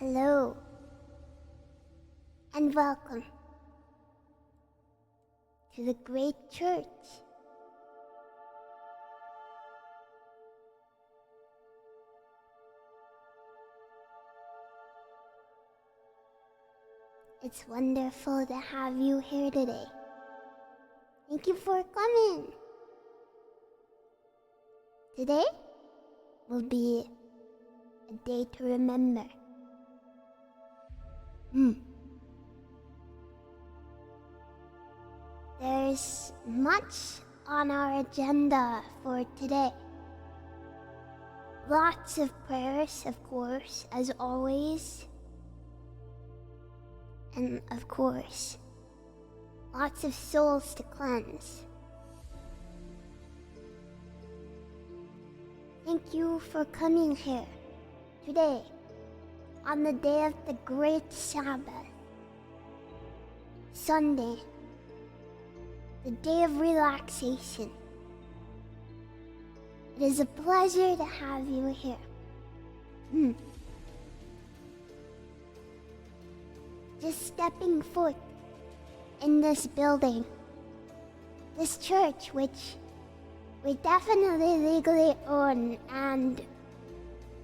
Hello, and welcome to the great church. It's wonderful to have you here today. Thank you for coming. Today will be a day to remember. There's much on our agenda for today. Lots of prayers, of course, as always. And of course, lots of souls to cleanse. Thank you for coming here today, on the day of the great Sabbath, Sunday, the day of relaxation. It is a pleasure to have you here. Just stepping foot in this building, this church, which we definitely legally own and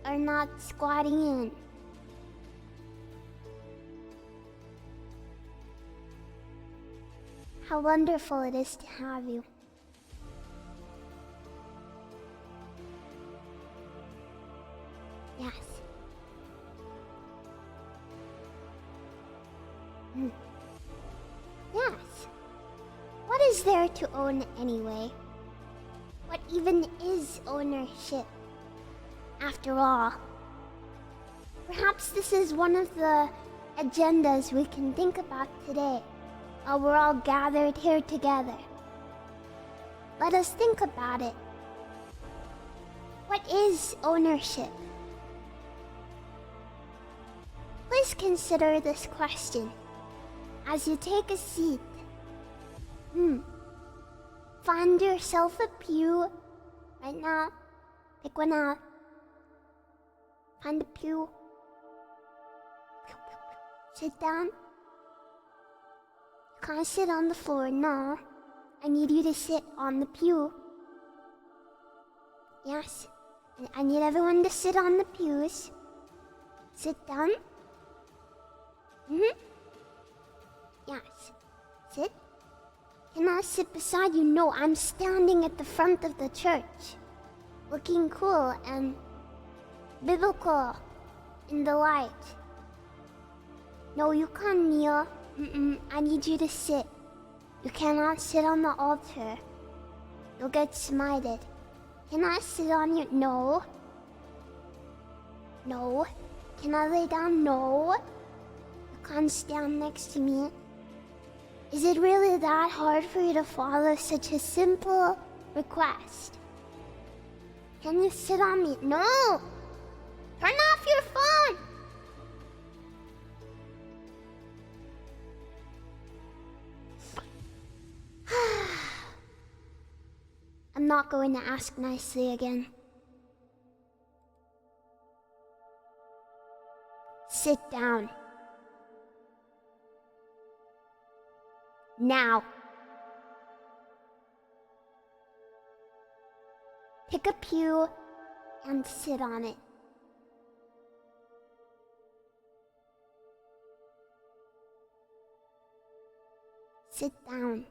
are not squatting in. How wonderful it is to have you. Yes. Yes. What is there to own anyway? What even is ownership? After all, perhaps this is one of the agendas we can think about today while we're all gathered here together. Let us think about it. What is ownership? Please consider this question as you take a seat. Find yourself a pew right now. Pick one out. Find a pew. Sit down. You can't sit on the floor, no. I need you to sit on the pew. Yes. I need everyone to sit on the pews. Sit down. Yes. Sit. Can I sit beside you? No, I'm standing at the front of the church, looking cool and biblical in the light. No, you can't kneel. I need you to sit. You cannot sit on the altar. You'll get smited. Can I sit on you? No. No. Can I lay down? No. You can't stand next to me. Is it really that hard for you to follow such a simple request? Can you sit on me? No! Turn off your phone! I'm not going to ask nicely again. Sit down. Now. Pick a pew and sit on it. Sit down.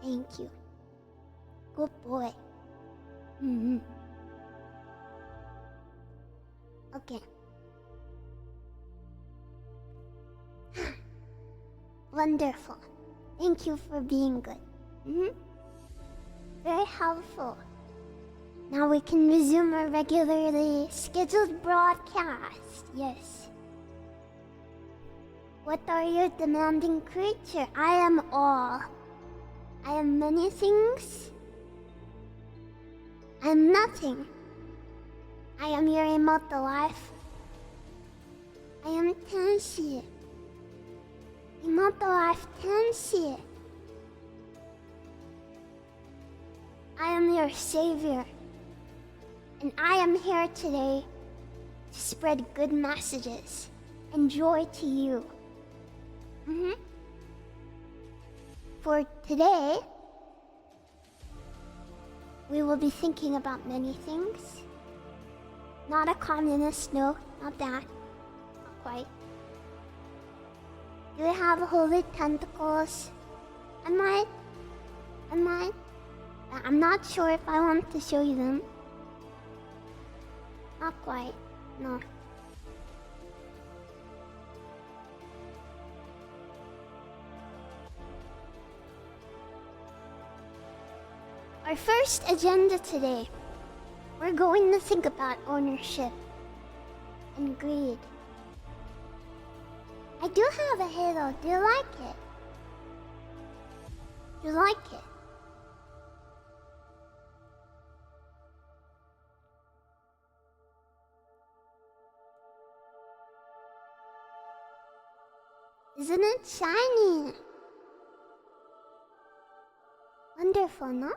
Thank you. Good boy. Okay. Wonderful. Thank you for being good. Very helpful. Now we can resume our regularly scheduled broadcast. Yes. What are you, demanding creature? I am all. I am many things. I am nothing. I am your immortal life. I am Tenshi. Immortal life Tenshi. I am your savior, and I am here today to spread good messages and joy to you. For today, we will be thinking about many things. Not a communist, no, not that. Not quite. Do they have holy tentacles? I might. I'm not sure if I want to show you them. Not quite, no. Our first agenda today, we're going to think about ownership and greed. I do have a halo. Do you like it? Do you like it? Isn't it shiny? Wonderful, no?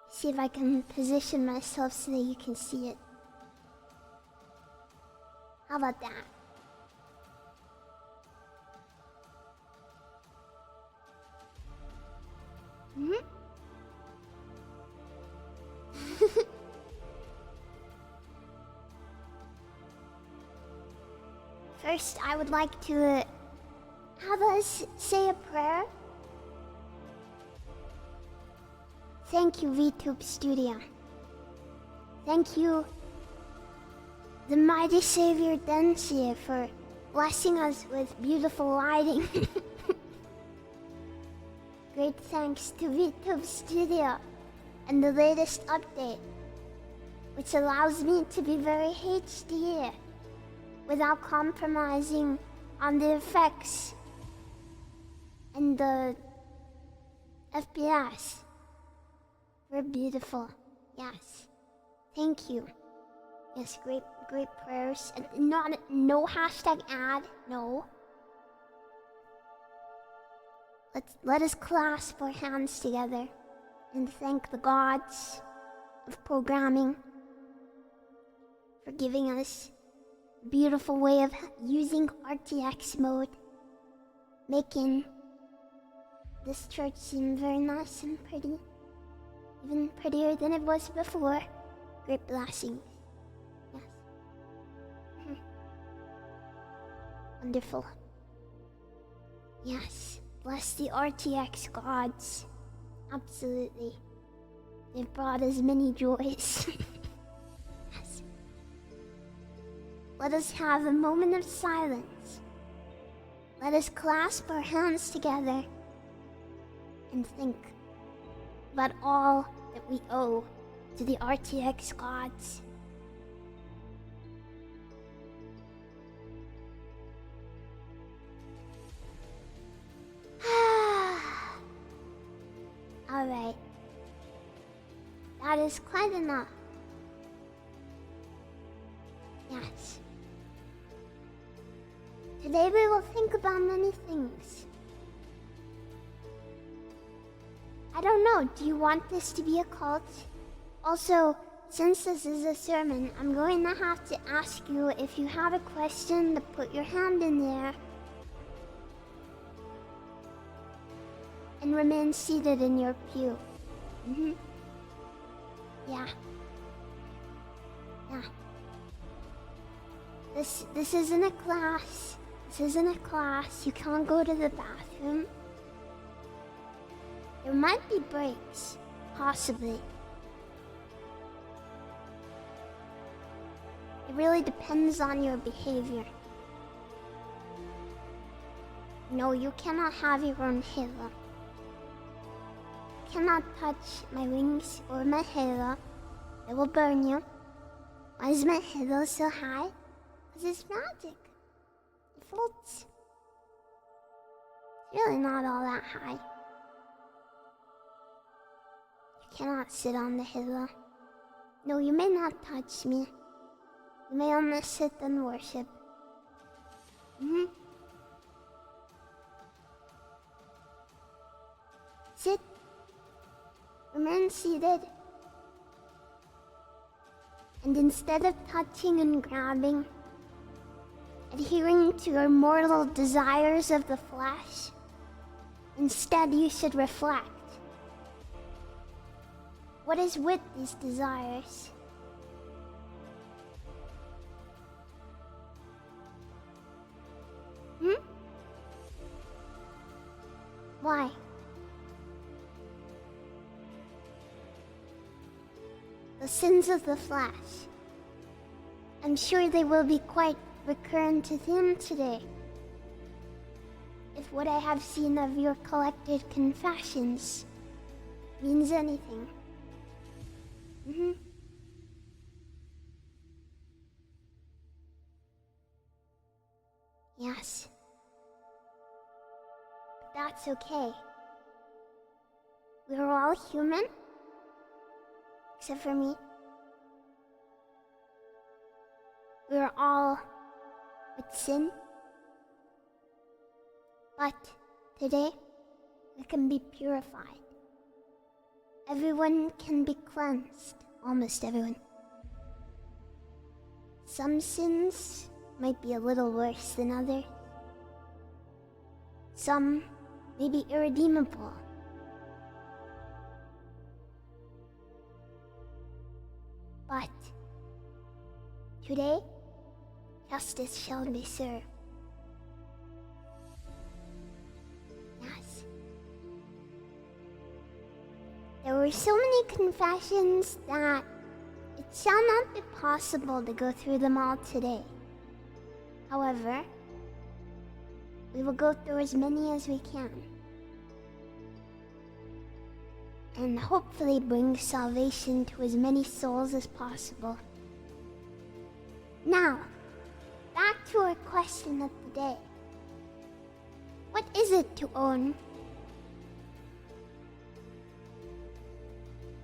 See if I can position myself so that you can see it. How about that? First, I would like to have us say a prayer. Thank you, VTube Studio. Thank you, the mighty Savior Densia, for blessing us with beautiful lighting. Great thanks to VTube Studio and the latest update, which allows me to be very HD without compromising on the effects and the FPS. We're beautiful. Yes. Thank you. Yes, great prayers. And no hashtag ad. No. Let us clasp our hands together and thank the gods of programming for giving us a beautiful way of using RTX mode, making this church seem very nice and pretty. Even prettier than it was before. Great blessings. Yes. Wonderful. Yes. Bless the RTX gods. Absolutely. They've brought us many joys. Yes. Let us have a moment of silence. Let us clasp our hands together and think about all that we owe to the RTX gods. Alright. That is quite enough. Yes. Today we will think about many things. I don't know, do you want this to be a cult? Also, since this is a sermon, I'm going to have to ask you if you have a question to put your hand in there and remain seated in your pew. Yeah. Yeah. This isn't a class. This isn't a class. You can't go to the bathroom. There might be breaks, possibly. It really depends on your behavior. No, you cannot have your own halo. You cannot touch my wings or my halo. It will burn you. Why is my halo so high? Because it's magic. It floats. It's really not all that high. You cannot sit on the halo. No, you may not touch me. You may only sit and worship. Sit human seated. And instead of touching and grabbing, adhering to your mortal desires of the flesh, instead you should reflect. What is with these desires? Why? The sins of the flesh. I'm sure they will be quite recurrent to him today. If what I have seen of your collected confessions means anything. Yes. But that's okay. We're all human. Except for me. We're all with sin. But today, we can be purified. Everyone can be cleansed. Almost everyone. Some sins might be a little worse than others. Some may be irredeemable. But today, justice shall be served. Yes. There were so many confessions that it shall not be possible to go through them all today. However, we will go through as many as we can. And hopefully bring salvation to as many souls as possible. Now, back to our question of the day. What is it to own?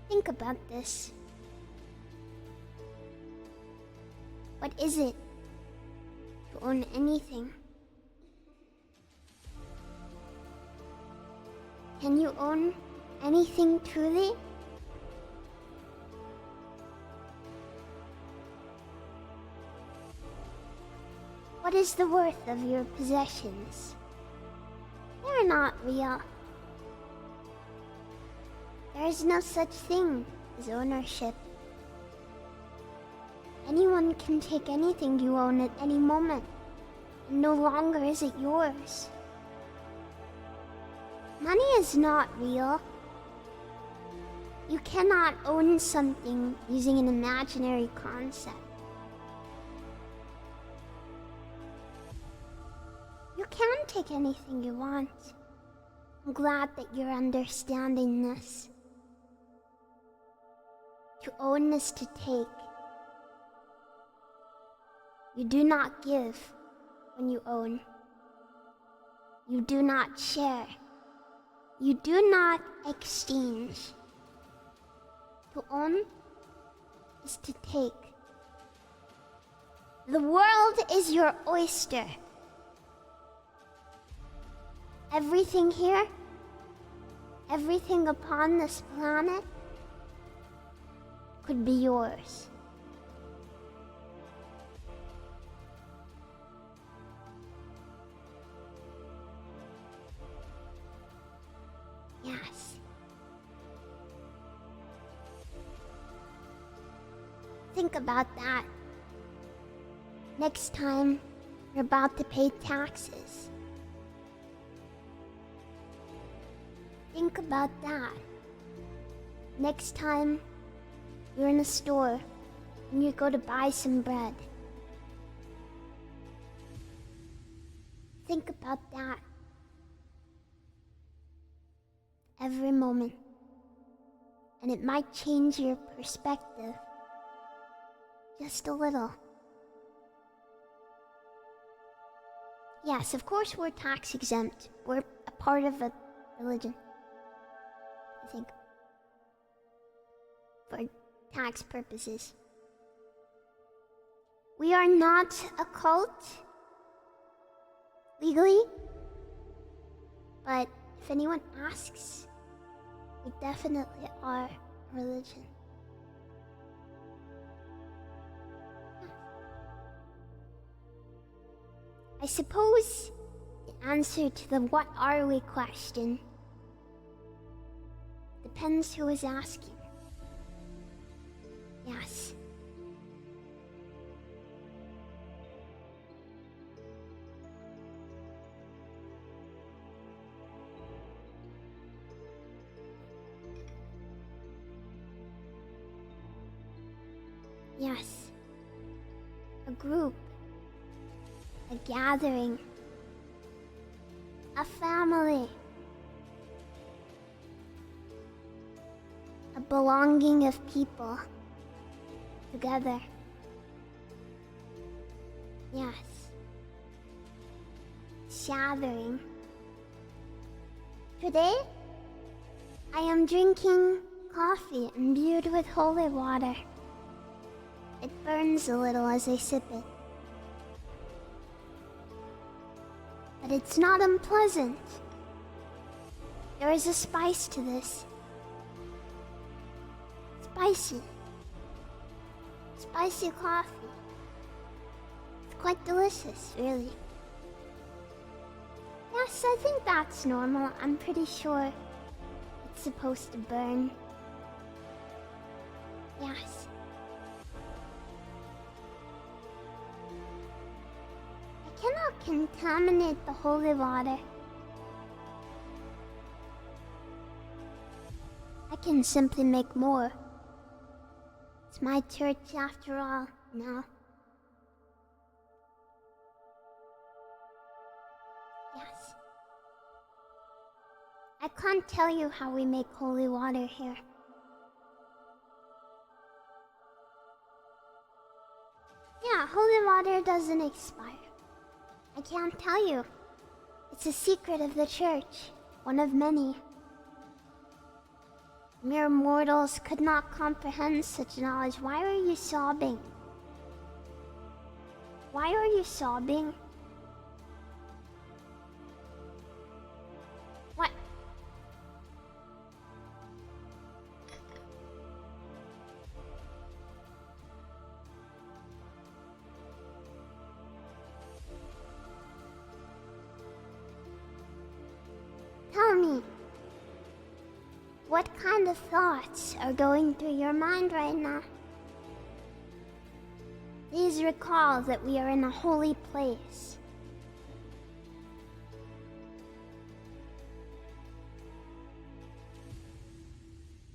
Think about this. What is it to own anything? Can you own anything truly? What is the worth of your possessions? They're not real. There is no such thing as ownership. Anyone can take anything you own at any moment, and no longer is it yours. Money is not real. You cannot own something using an imaginary concept. You can take anything you want. I'm glad that you're understanding this. To own is to take. You do not give when you own. You do not share. You do not exchange. To own is to take. The world is your oyster. Everything here, everything upon this planet could be yours. Yes. Think about that. Next time you're about to pay taxes. Think about that. Next time you're in a store and you go to buy some bread. Think about that. Every moment. And it might change your perspective. Just a little. Yes, of course we're tax exempt. We're a part of a religion. I think. For tax purposes. We are not a cult. Legally. But if anyone asks, We definitely are a religion. I suppose the answer to the what are we question depends who is asking. Yes. Yes. A group. A gathering. A family. A belonging of people. Together. Yes. Gathering. Today, I am drinking coffee imbued with holy water. It burns a little as I sip it. But it's not unpleasant. There is a spice to this. Spicy. Spicy coffee. It's quite delicious, really. Yes, I think that's normal. I'm pretty sure it's supposed to burn. Yes. I cannot contaminate the holy water. I can simply make more. It's my church after all, now. Yes. I can't tell you how we make holy water here. Yeah, holy water doesn't expire. I can't tell you. It's a secret of the church, one of many. Mere mortals could not comprehend such knowledge. Why are you sobbing? Why are you sobbing? What? Tell me. What kind of thoughts are going through your mind right now? Please recall that we are in a holy place.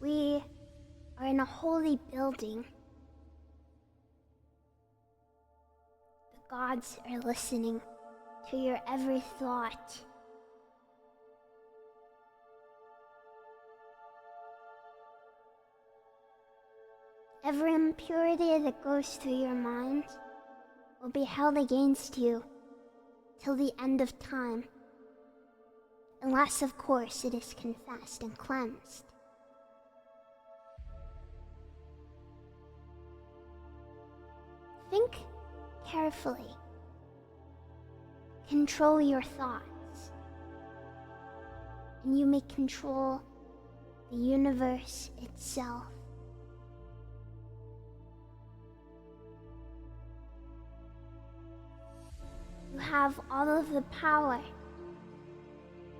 We are in a holy building. The gods are listening to your every thought. Every impurity that goes through your mind will be held against you till the end of time, unless, of course, it is confessed and cleansed. Think carefully. Control your thoughts, and you may control the universe itself. You have all of the power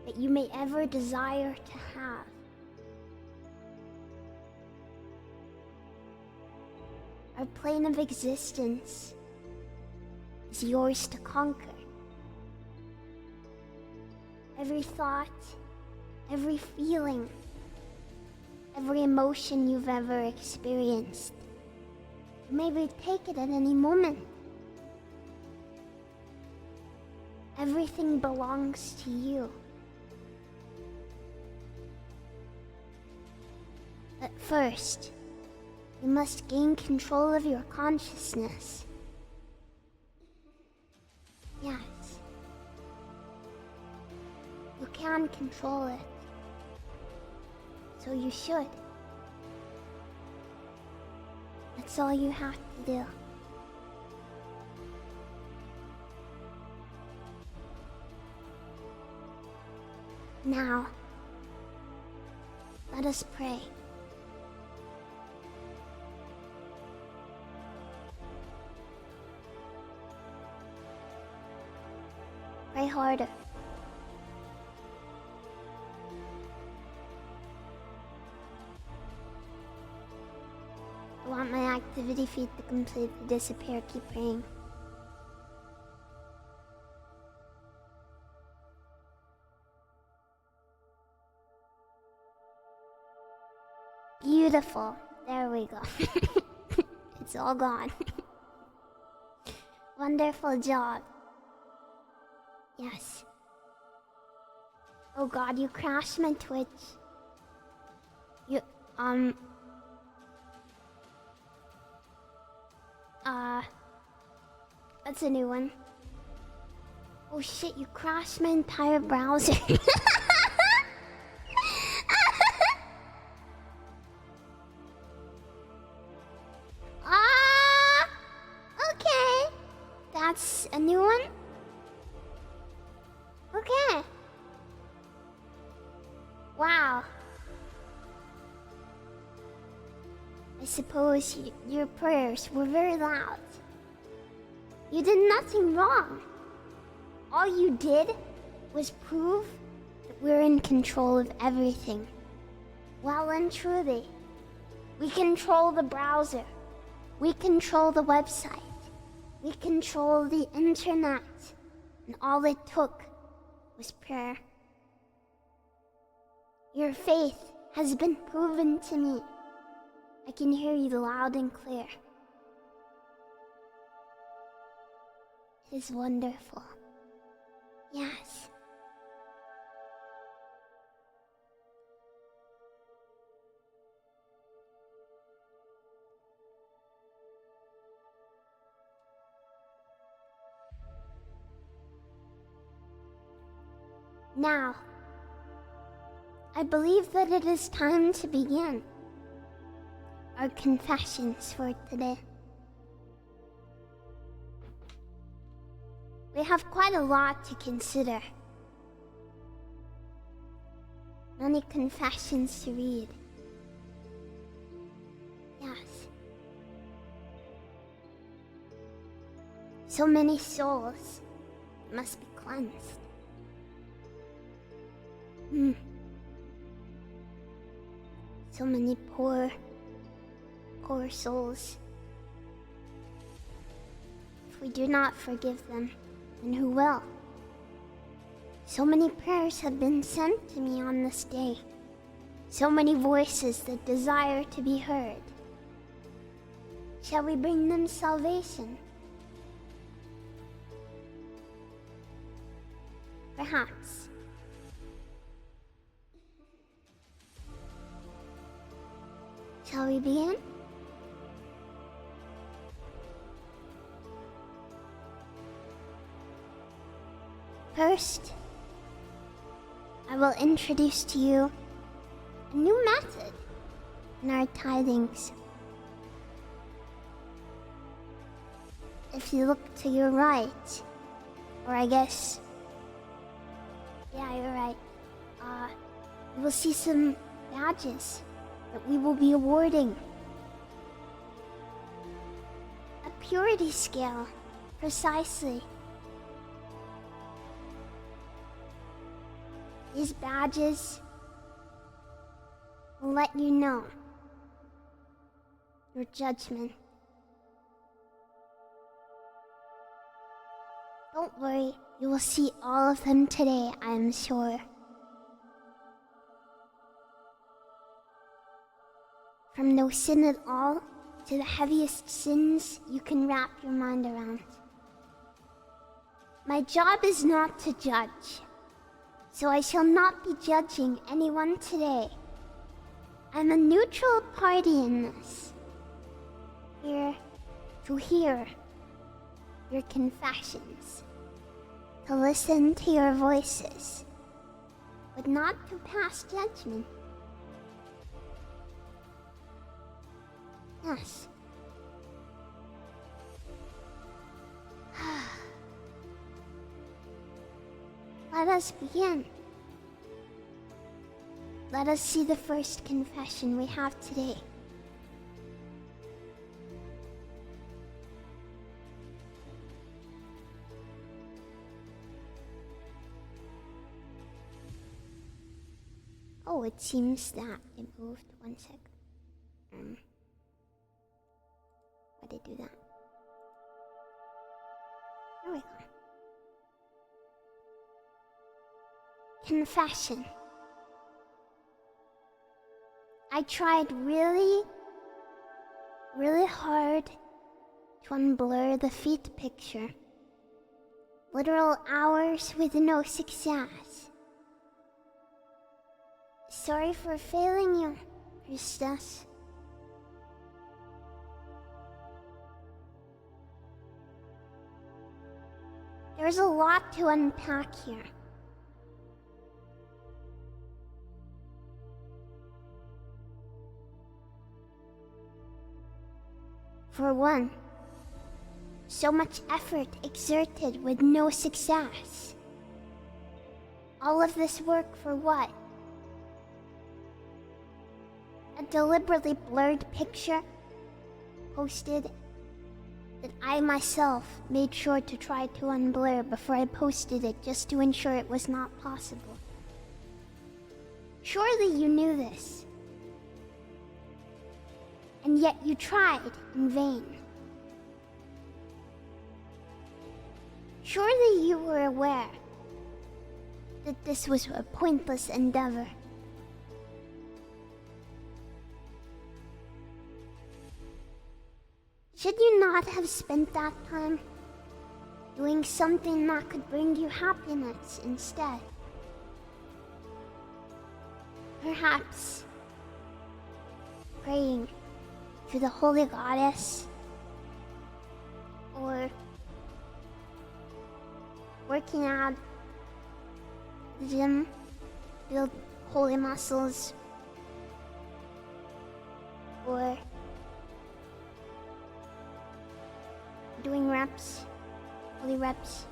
that you may ever desire to have. Our plane of existence is yours to conquer. Every thought, every feeling, every emotion you've ever experienced, you may retake it at any moment. Everything belongs to you. But first, you must gain control of your consciousness. Yes. You can control it. So you should. That's all you have to do. Now, Let us pray. Pray harder. I want my activity feed to completely disappear. Keep praying. Beautiful. There we go. It's all gone. Wonderful job. Yes. Oh god, you crashed my Twitch. You, that's a new one. Oh shit, you crashed my entire browser. Okay. That's a new one? Okay. Wow. I suppose your prayers were very loud. You did nothing wrong. All you did was prove that we're in control of everything. Well and truly, we control the browser. We control the website. We control the internet. And all it took was prayer. Your faith has been proven to me. I can hear you loud and clear. It is wonderful. Yes. Now, I believe that it is time to begin our confessions for today. We have quite a lot to consider. Many confessions to read. Yes. So many souls must be cleansed. So many poor souls. If we do not forgive them, then who will? So many prayers have been sent to me on this day. So many voices that desire to be heard. Shall we bring them salvation? Perhaps. Shall we begin? First, I will introduce to you a new method in our tithings. If you look to your right, or I guess, yeah, you're right, you will see some badges that we will be awarding. A purity scale, precisely. These badges will let you know your judgment. Don't worry, you will see all of them today, I am sure. From no sin at all to the heaviest sins you can wrap your mind around. My job is not to judge, so I shall not be judging anyone today. I'm a neutral party in this. Here to hear your confessions, to listen to your voices, but not to pass judgment. Yes. Let us begin. let us see the first confession we have today. Oh, it seems that it moved. 1 sec. Why did it do that? There we go. Confession. I tried really hard to unblur the feet picture. Literal hours with no success. Sorry for failing you, Priestess. There's a lot to unpack here. For one, so much effort exerted with no success. All of this work for what? A deliberately blurred picture posted that I myself made sure to try to unblur before I posted it just to ensure it was not possible. Surely you knew this. And yet you tried in vain. Surely you were aware that this was a pointless endeavor. Should you not have spent that time doing something that could bring you happiness instead? Perhaps praying to the Holy Goddess, or working out at the gym, build holy muscles, or doing reps, holy reps.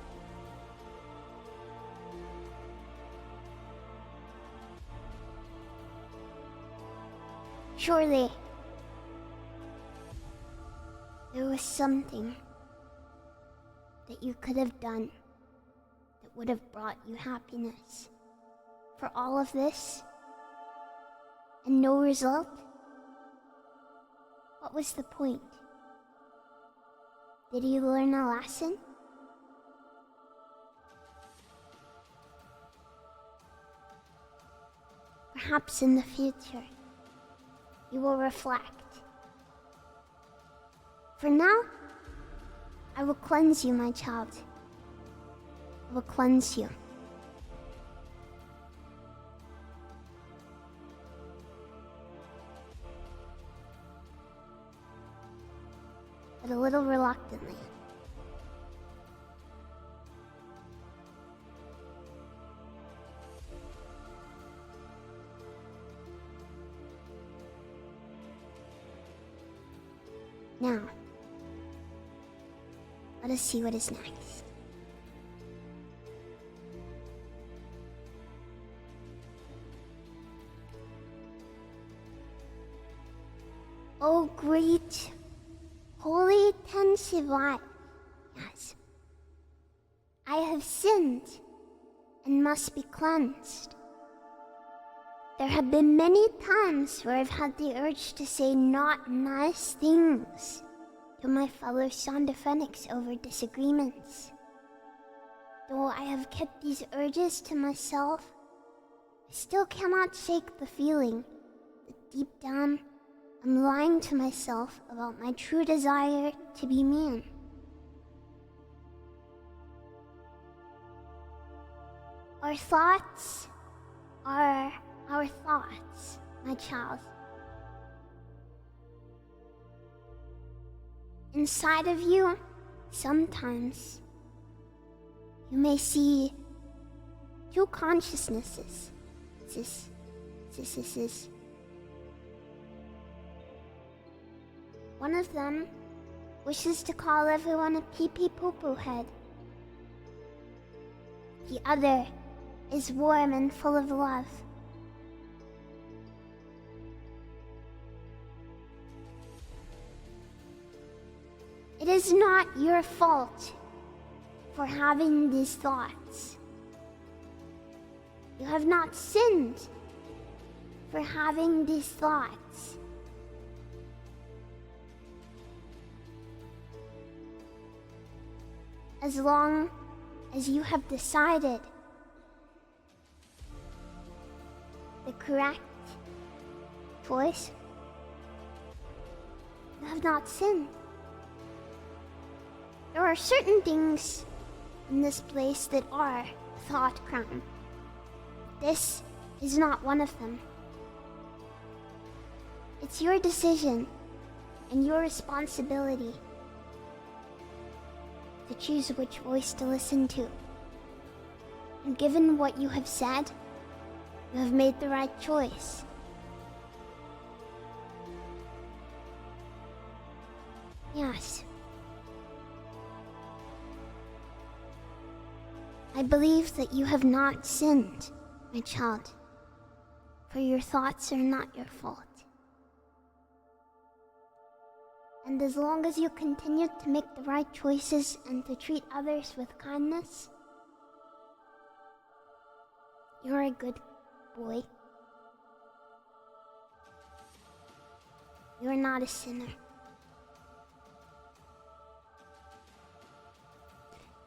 Surely there was something that you could have done that would have brought you happiness. For all of this, and no result? What was the point? Did you learn a lesson? Perhaps in the future, you will reflect. For now, I will cleanse you, my child. I will cleanse you. But a little reluctantly. Now, let us see what is next. O great Holy Ten Shivai, yes, I have sinned and must be cleansed. There have been many times where I've had the urge to say not nice things to my fellow SHONDO Phoenix over disagreements. Though I have kept these urges to myself, I still cannot shake the feeling that deep down I'm lying to myself about my true desire to be mean. Our thoughts are our thoughts, my child. Inside of you, sometimes, you may see two consciousnesses. This. One of them wishes to call everyone a pee-pee poo-poo head. The other is warm and full of love. It is not your fault for having these thoughts. You have not sinned for having these thoughts. As long as you have decided the correct choice, you have not sinned. There are certain things in this place that are a thought crime. This is not one of them. It's your decision and your responsibility to choose which voice to listen to. And given what you have said, you have made the right choice. Yes. I believe that you have not sinned, my child, for your thoughts are not your fault. And as long as you continue to make the right choices and to treat others with kindness, you're a good boy. You're not a sinner.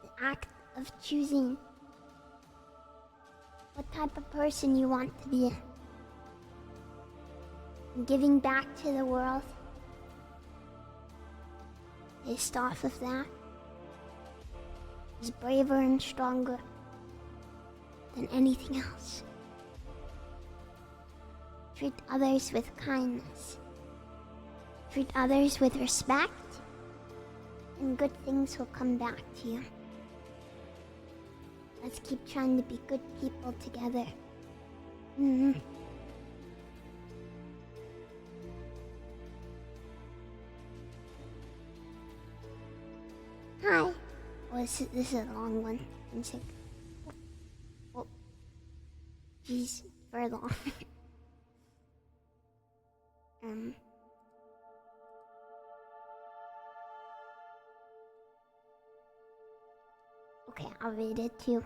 The act of choosing what type of person you want to be and giving back to the world based off of that is braver and stronger than anything else. Treat others with kindness. Treat others with respect, and good things will come back to you. Let's keep trying to be good people together. Hi. Oh, this is a long one. I'm sick. Oh. Jeez, very long. Okay, I'll read it too.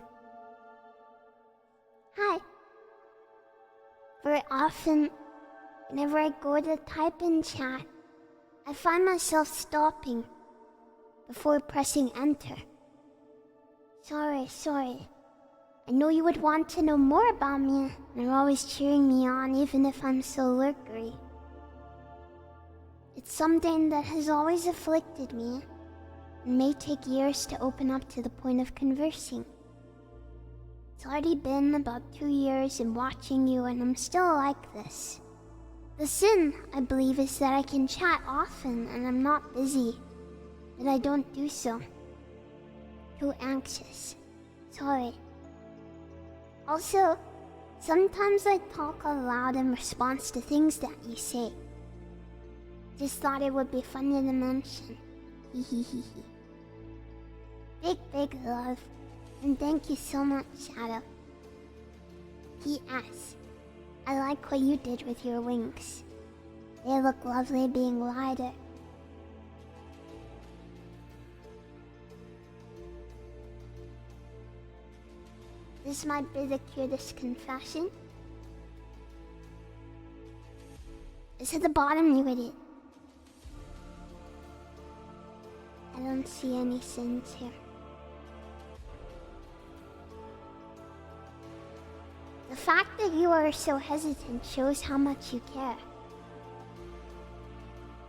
Hi. Very often, whenever I go to type in chat, I find myself stopping before pressing enter. Sorry. I know you would want to know more about me, and are always cheering me on even if I'm so lurkery. It's something that has always afflicted me, and may take years to open up to the point of conversing. It's already been about 2 years in watching you, and I'm still like this. The sin, I believe, is that I can chat often and I'm not busy, that I don't do so. Too anxious. Sorry. Also, sometimes I talk aloud in response to things that you say. Just thought it would be funny to mention. Hehehehe. Big love, and thank you so much, Shadow. P.S. I like what you did with your wings. They look lovely being wider. This might be the cutest confession. It's at the bottom, you idiot. I don't see any sins here. The fact that you are so hesitant shows how much you care.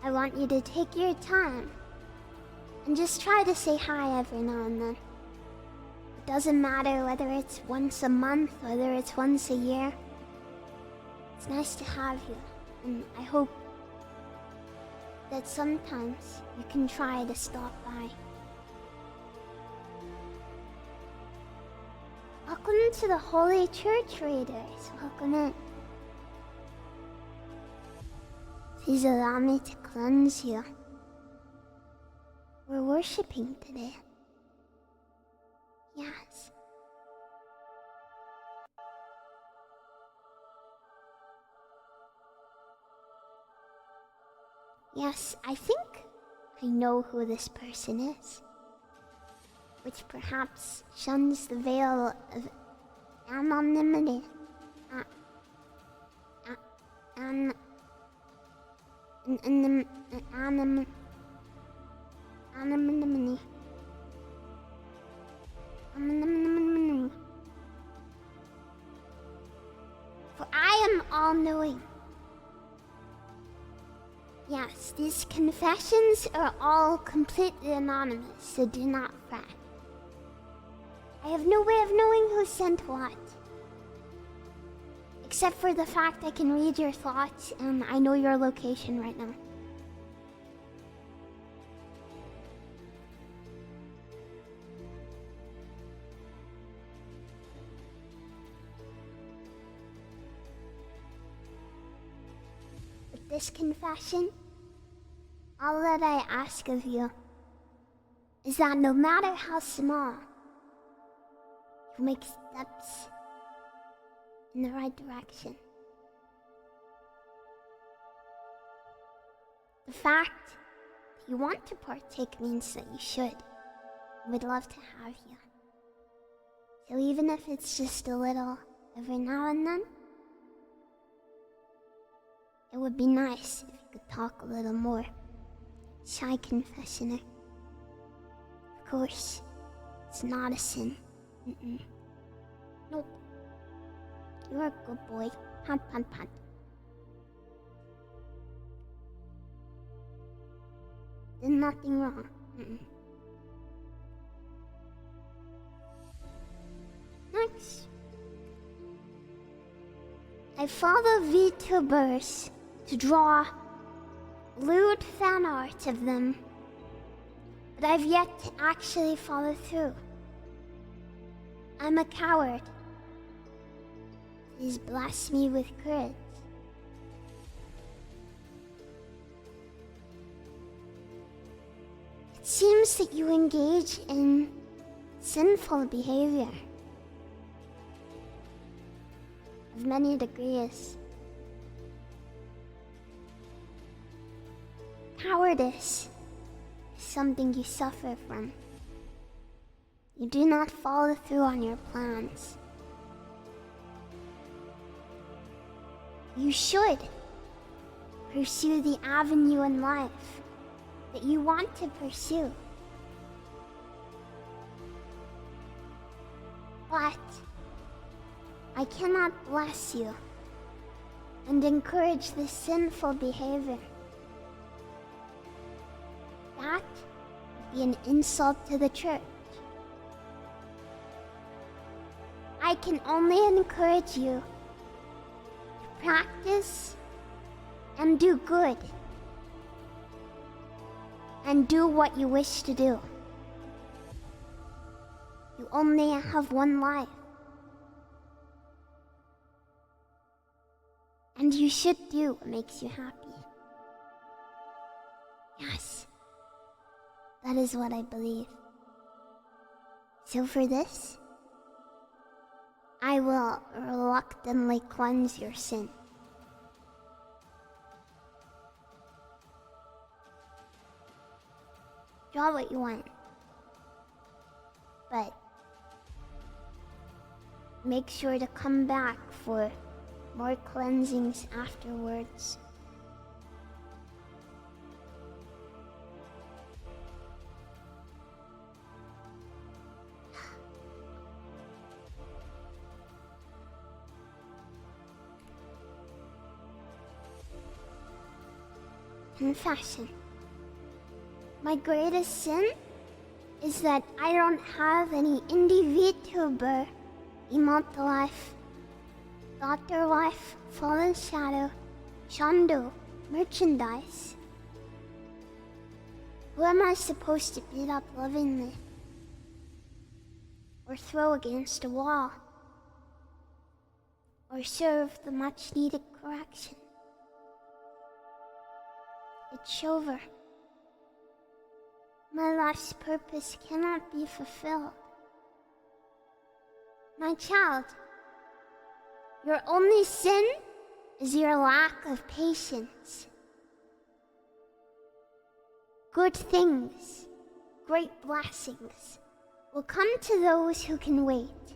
I want you to take your time and just try to say hi every now and then. It doesn't matter whether it's once a month, whether it's once a year. It's nice to have you, and I hope that sometimes you can try to stop by. Welcome to the Holy Church Raiders. Welcome in. Please allow me to cleanse you. We're worshiping today. Yes. Yes, I think I know who this person is, which perhaps shuns the veil of anonymity. Anonymity. For I am all-knowing. Yes, these confessions are all completely anonymous, so do not fret. I have no way of knowing who sent what. Except for the fact I can read your thoughts and I know your location right now. With this confession, all that I ask of you is that no matter how small, you make steps in the right direction. The fact that you want to partake means that you should. I would love to have you. So even if it's just a little every now and then, it would be nice if you could talk a little more. Shy confessioner. Of course, it's not a sin. Nope. You're a good boy. Pat, pat, pat. Did nothing wrong. Next. I follow VTubers to draw lewd fan art of them, but I've yet to actually follow through. I'm a coward. Please bless me with courage. It seems that you engage in sinful behavior of many degrees. Cowardice is something you suffer from. You do not follow through on your plans. You should pursue the avenue in life that you want to pursue. But I cannot bless you and encourage this sinful behavior. That would be an insult to the church. I can only encourage you to practice and do good and do what you wish to do. You only have one life. And you should do what makes you happy. Yes, that is what I believe. So for this, I will reluctantly cleanse your sin. Draw what you want, but make sure to come back for more cleansings afterwards. Confession. My greatest sin is that I don't have any indie VTuber, emote life, daughter life, fallen shadow, SHONDO merchandise. Who am I supposed to beat up lovingly? Or throw against a wall? Or serve the much needed correction? It's over. My life's purpose cannot be fulfilled. My child, your only sin is your lack of patience. Good things, great blessings, will come to those who can wait.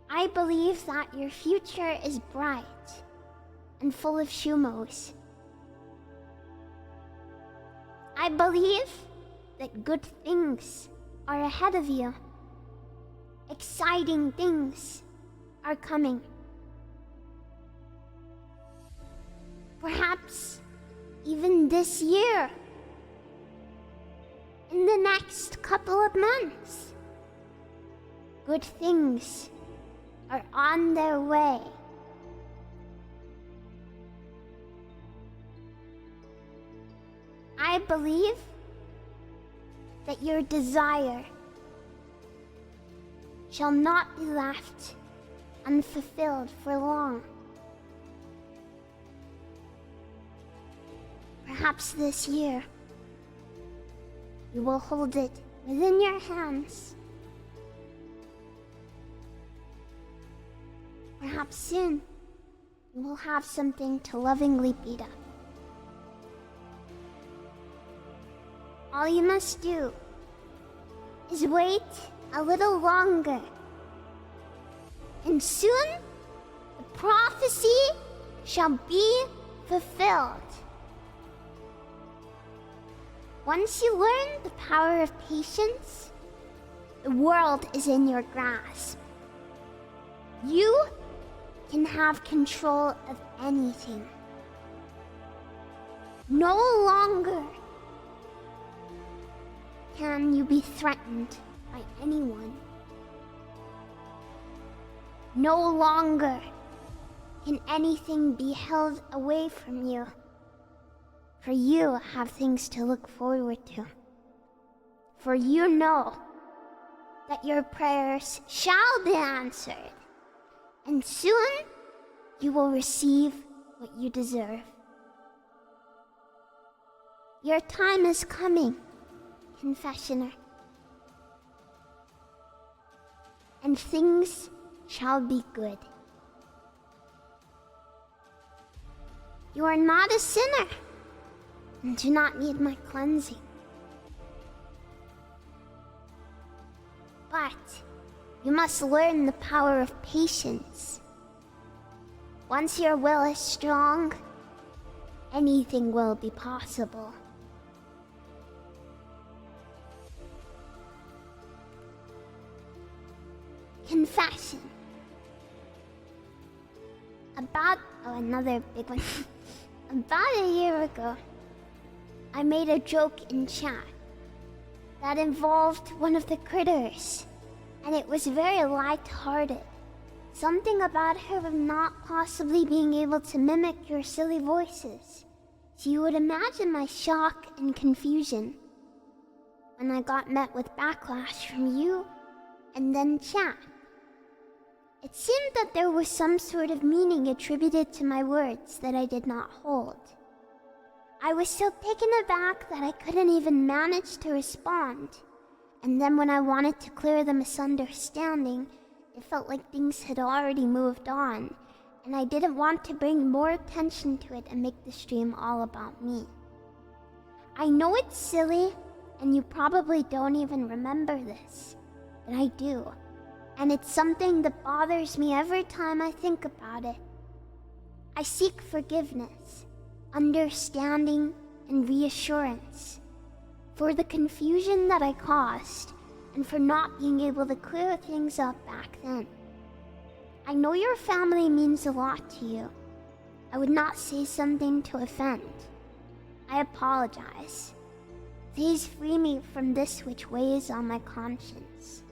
I believe that your future is bright and full of shumos. I believe that good things are ahead of you. Exciting things are coming. Perhaps even this year, in the next couple of months, good things are on their way. I believe that your desire shall not be left unfulfilled for long. Perhaps this year, you will hold it within your hands. Perhaps soon, you will have something to lovingly beat up. All you must do is wait a little longer, and soon the prophecy shall be fulfilled. Once you learn the power of patience, the world is in your grasp. You can have control of anything. No longer can you be threatened by anyone. No longer can anything be held away from you, for you have things to look forward to. For you know that your prayers shall be answered, and soon you will receive what you deserve. Your time is coming, confessioner, and things shall be good. You are not a sinner and do not need my cleansing. But you must learn the power of patience. Once your will is strong, anything will be possible. Confession. Another big one. About a year ago, I made a joke in chat that involved one of the critters, and it was very light-hearted. Something about her not possibly being able to mimic your silly voices. So you would imagine my shock and confusion when I got met with backlash from you and then chat. It seemed that there was some sort of meaning attributed to my words that I did not hold. I was so taken aback that I couldn't even manage to respond. And then when I wanted to clear the misunderstanding, it felt like things had already moved on, and I didn't want to bring more attention to it and make the stream all about me. I know it's silly, and you probably don't even remember this, but I do. And it's something that bothers me every time I think about it. I seek forgiveness, understanding, and reassurance for the confusion that I caused and for not being able to clear things up back then. I know your family means a lot to you. I would not say something to offend. I apologize. Please free me from this which weighs on my conscience.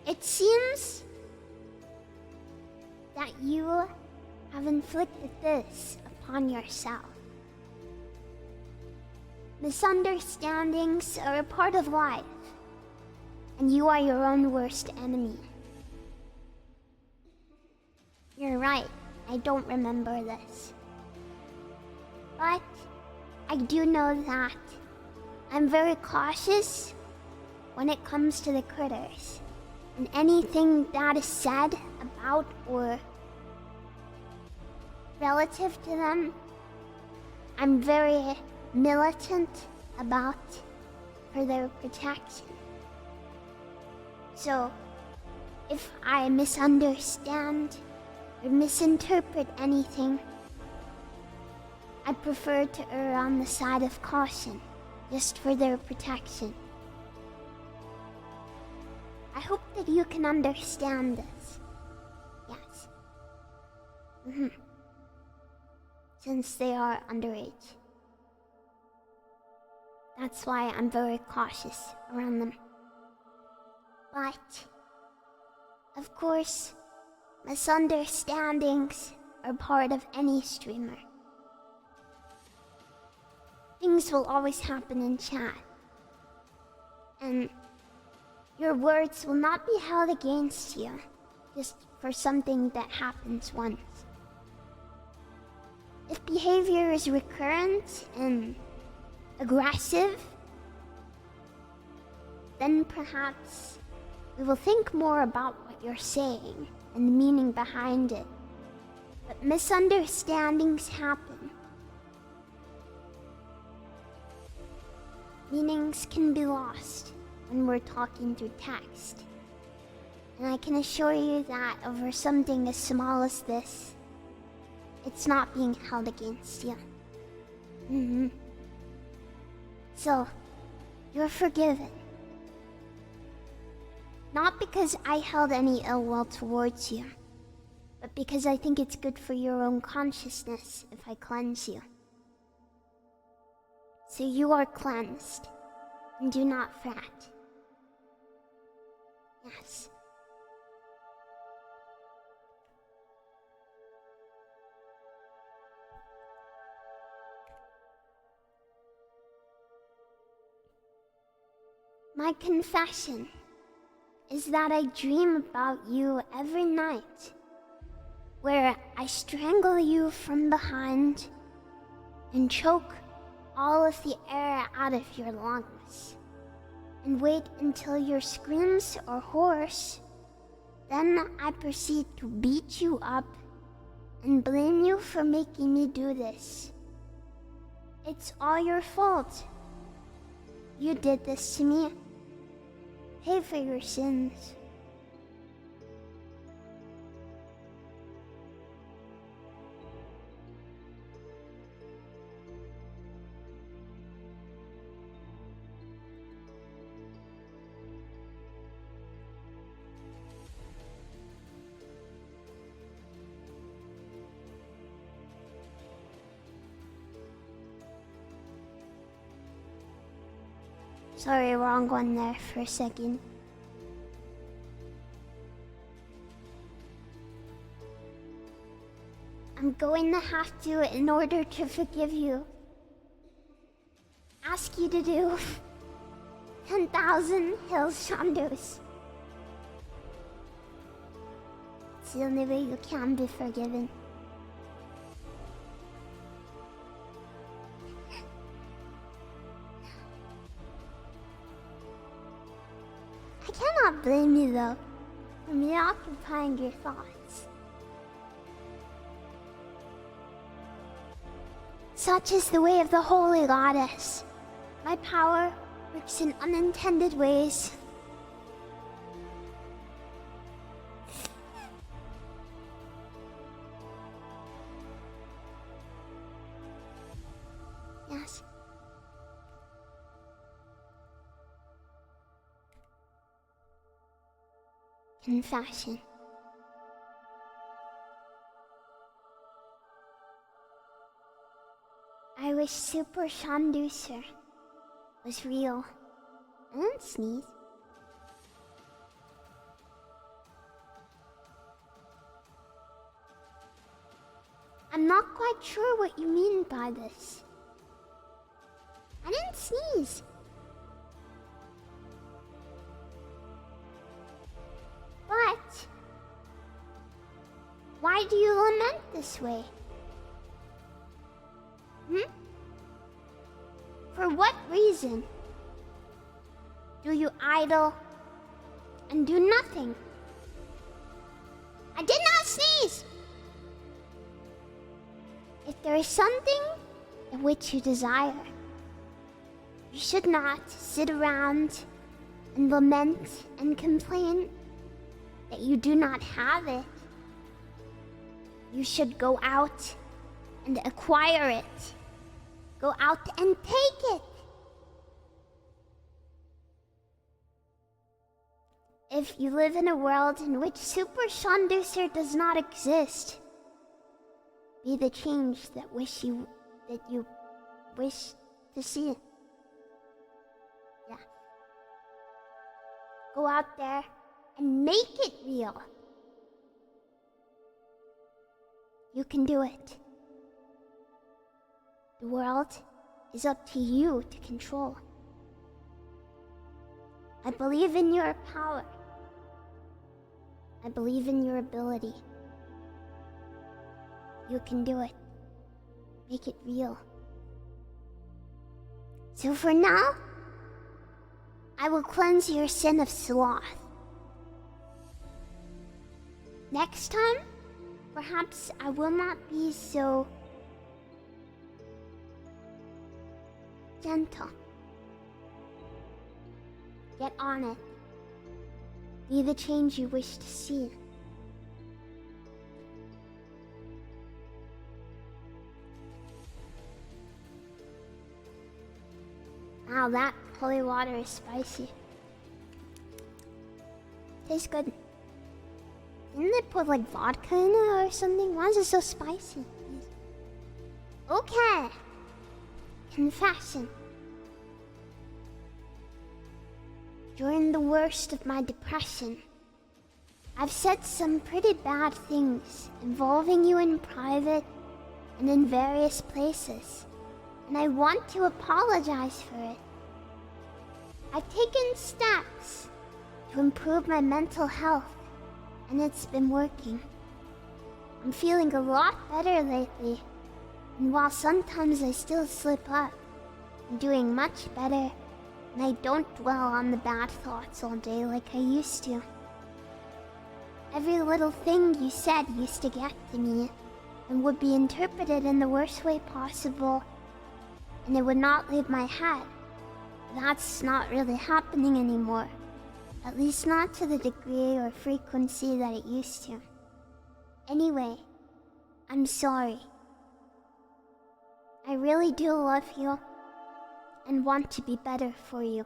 It seems that you have inflicted this upon yourself. Misunderstandings are a part of life, and you are your own worst enemy. You're right, I don't remember this. But I do know that I'm very cautious when it comes to the critters. And anything that is said about or relative to them, I'm very militant about for their protection. So, if I misunderstand or misinterpret anything, I prefer to err on the side of caution, just for their protection. I hope that you can understand this. Yes. Since they are underage. That's why I'm very cautious around them. But, of course, misunderstandings are part of any streamer. Things will always happen in chat. And your words will not be held against you just for something that happens once. If behavior is recurrent and aggressive, then perhaps we will think more about what you're saying and the meaning behind it. But misunderstandings happen. Meanings can be lost when we're talking through text. And I can assure you that over something as small as this, it's not being held against you. So, you're forgiven. Not because I held any ill will towards you, but because I think it's good for your own consciousness if I cleanse you. So you are cleansed, and do not fret. Yes. My confession is that I dream about you every night, where I strangle you from behind and choke all of the air out of your lungs, and wait until your screams are hoarse. Then I proceed to beat you up and blame you for making me do this. It's all your fault. You did this to me. Pay for your sins. Sorry, wrong one there for a second. I'm going to have to, in order to forgive you, ask you to do 10,000 hills shondos. It's the only way you can be forgiven. I cannot blame you though, for me occupying your thoughts. Such is the way of the Holy Goddess. My power works in unintended ways. Yes. Confession. I wish Super SHONDO was real. I didn't sneeze. I'm not quite sure what you mean by this. I didn't sneeze. But why do you lament this way? For what reason? Do you idle and do nothing. I did not sneeze! If there is something which you desire, you should not sit around and lament and complain that you do not have it. You should go out and acquire it. Go out and take it. If you live in a world in which Super SHONDO does not exist, be the change that you wish to see. Yeah. Go out there and make it real. You can do it. The world is up to you to control. I believe in your power. I believe in your ability. You can do it. Make it real. So for now, I will cleanse your sin of sloth. Next time, perhaps I will not be so gentle. Get on it. Be the change you wish to see. Wow, that holy water is spicy. Tastes good. Didn't they put like vodka in it or something? Why is it so spicy? Okay. Confession. During the worst of my depression, I've said some pretty bad things involving you in private and in various places, and I want to apologize for it. I've taken steps to improve my mental health, and it's been working. I'm feeling a lot better lately, and while sometimes I still slip up, I'm doing much better, and I don't dwell on the bad thoughts all day like I used to. Every little thing you said used to get to me, and would be interpreted in the worst way possible, and it would not leave my head. That's not really happening anymore. At least not to the degree or frequency that it used to. Anyway, I'm sorry. I really do love you and want to be better for you.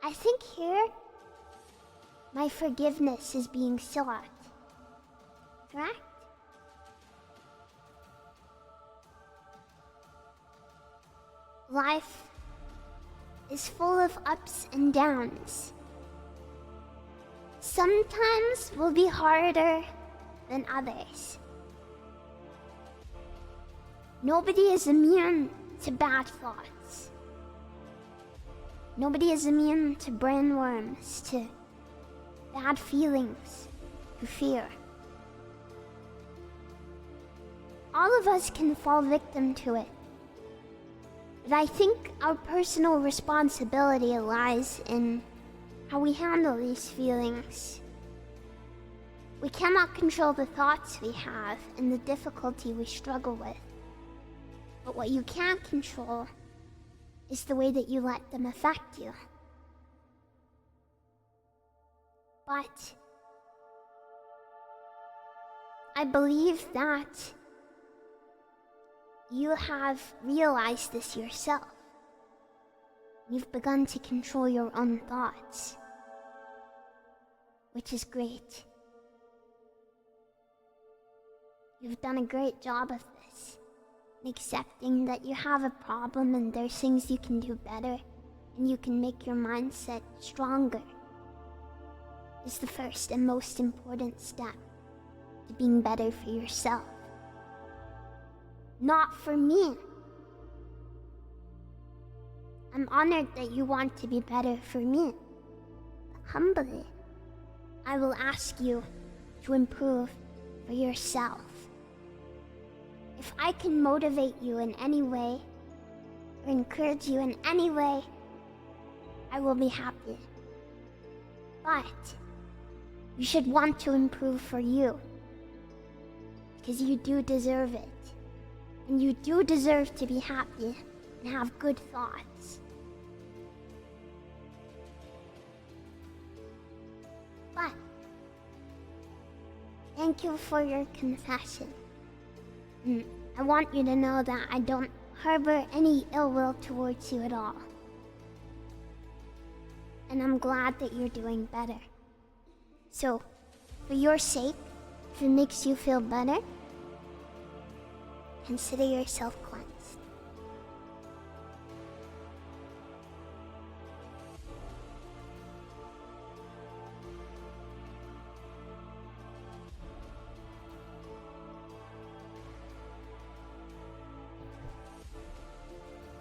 I think here, my forgiveness is being sought. Correct? Life is full of ups and downs. Sometimes will be harder than others. Nobody is immune to bad thoughts. Nobody is immune to brain worms, to bad feelings, to fear. All of us can fall victim to it. But I think our personal responsibility lies in how we handle these feelings. We cannot control the thoughts we have and the difficulty we struggle with. But what you can control is the way that you let them affect you. But I believe that you have realized this yourself. You've begun to control your own thoughts, which is great. You've done a great job of this, accepting that you have a problem and there's things you can do better, and you can make your mindset stronger. Is the first and most important step to being better for yourself. Not for me. I'm honored that you want to be better for me. But humbly, I will ask you to improve for yourself. If I can motivate you in any way, or encourage you in any way, I will be happy. But you should want to improve for you, because you do deserve it. And you do deserve to be happy and have good thoughts. But thank you for your confession. And I want you to know that I don't harbor any ill will towards you at all. And I'm glad that you're doing better. So, for your sake, if it makes you feel better, consider yourself cleansed.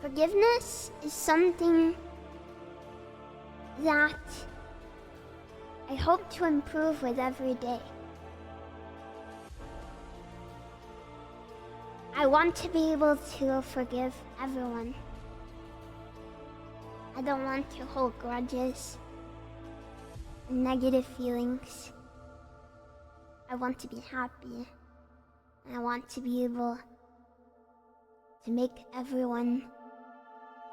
Forgiveness is something that I hope to improve with every day. I want to be able to forgive everyone. I don't want to hold grudges and negative feelings. I want to be happy. And I want to be able to make everyone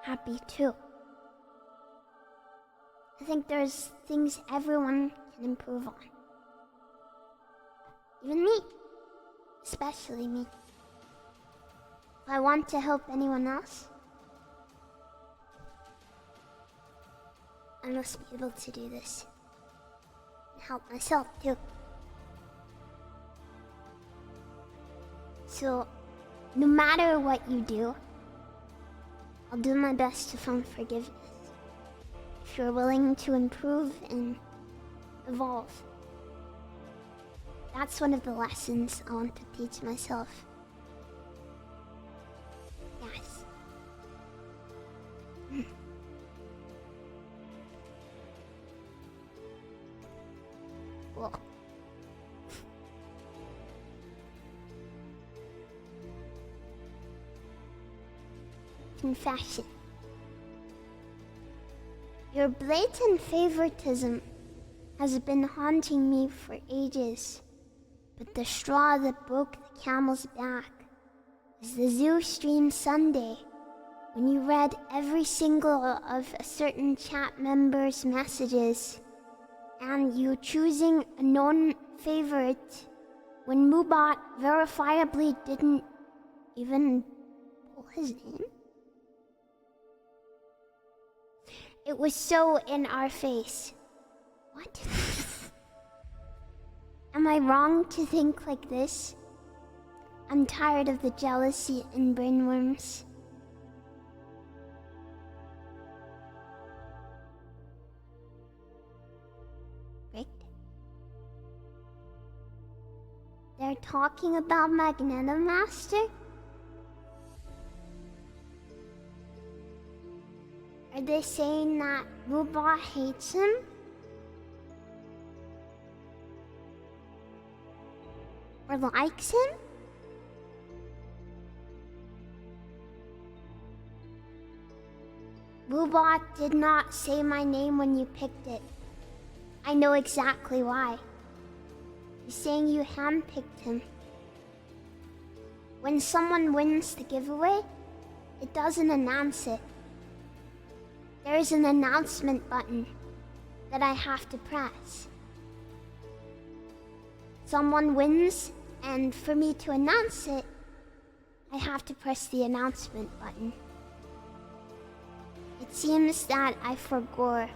happy too. I think there's things everyone can improve on. Even me. Especially me. If I want to help anyone else, I must be able to do this. And help myself too. So, no matter what you do, I'll do my best to find forgiveness. If you're willing to improve and evolve. That's one of the lessons I want to teach myself. Yes. Cool. Confession. Your blatant favoritism has been haunting me for ages, but the straw that broke the camel's back was the Zoo Stream Sunday, when you read every single of a certain chat member's messages, and you choosing a known favorite when Mubot verifiably didn't even pull his name. It was so in our face. What? Am I wrong to think like this? I'm tired of the jealousy and brainworms. Right? They're talking about Magnetomaster? Are they saying that Mubot hates him? Or likes him? Mubot did not say my name when you picked it. I know exactly why. You're saying you handpicked him. When someone wins the giveaway, it doesn't announce it. There is an announcement button that I have to press. Someone wins, and for me to announce it, I have to press the announcement button. It seems that I forgot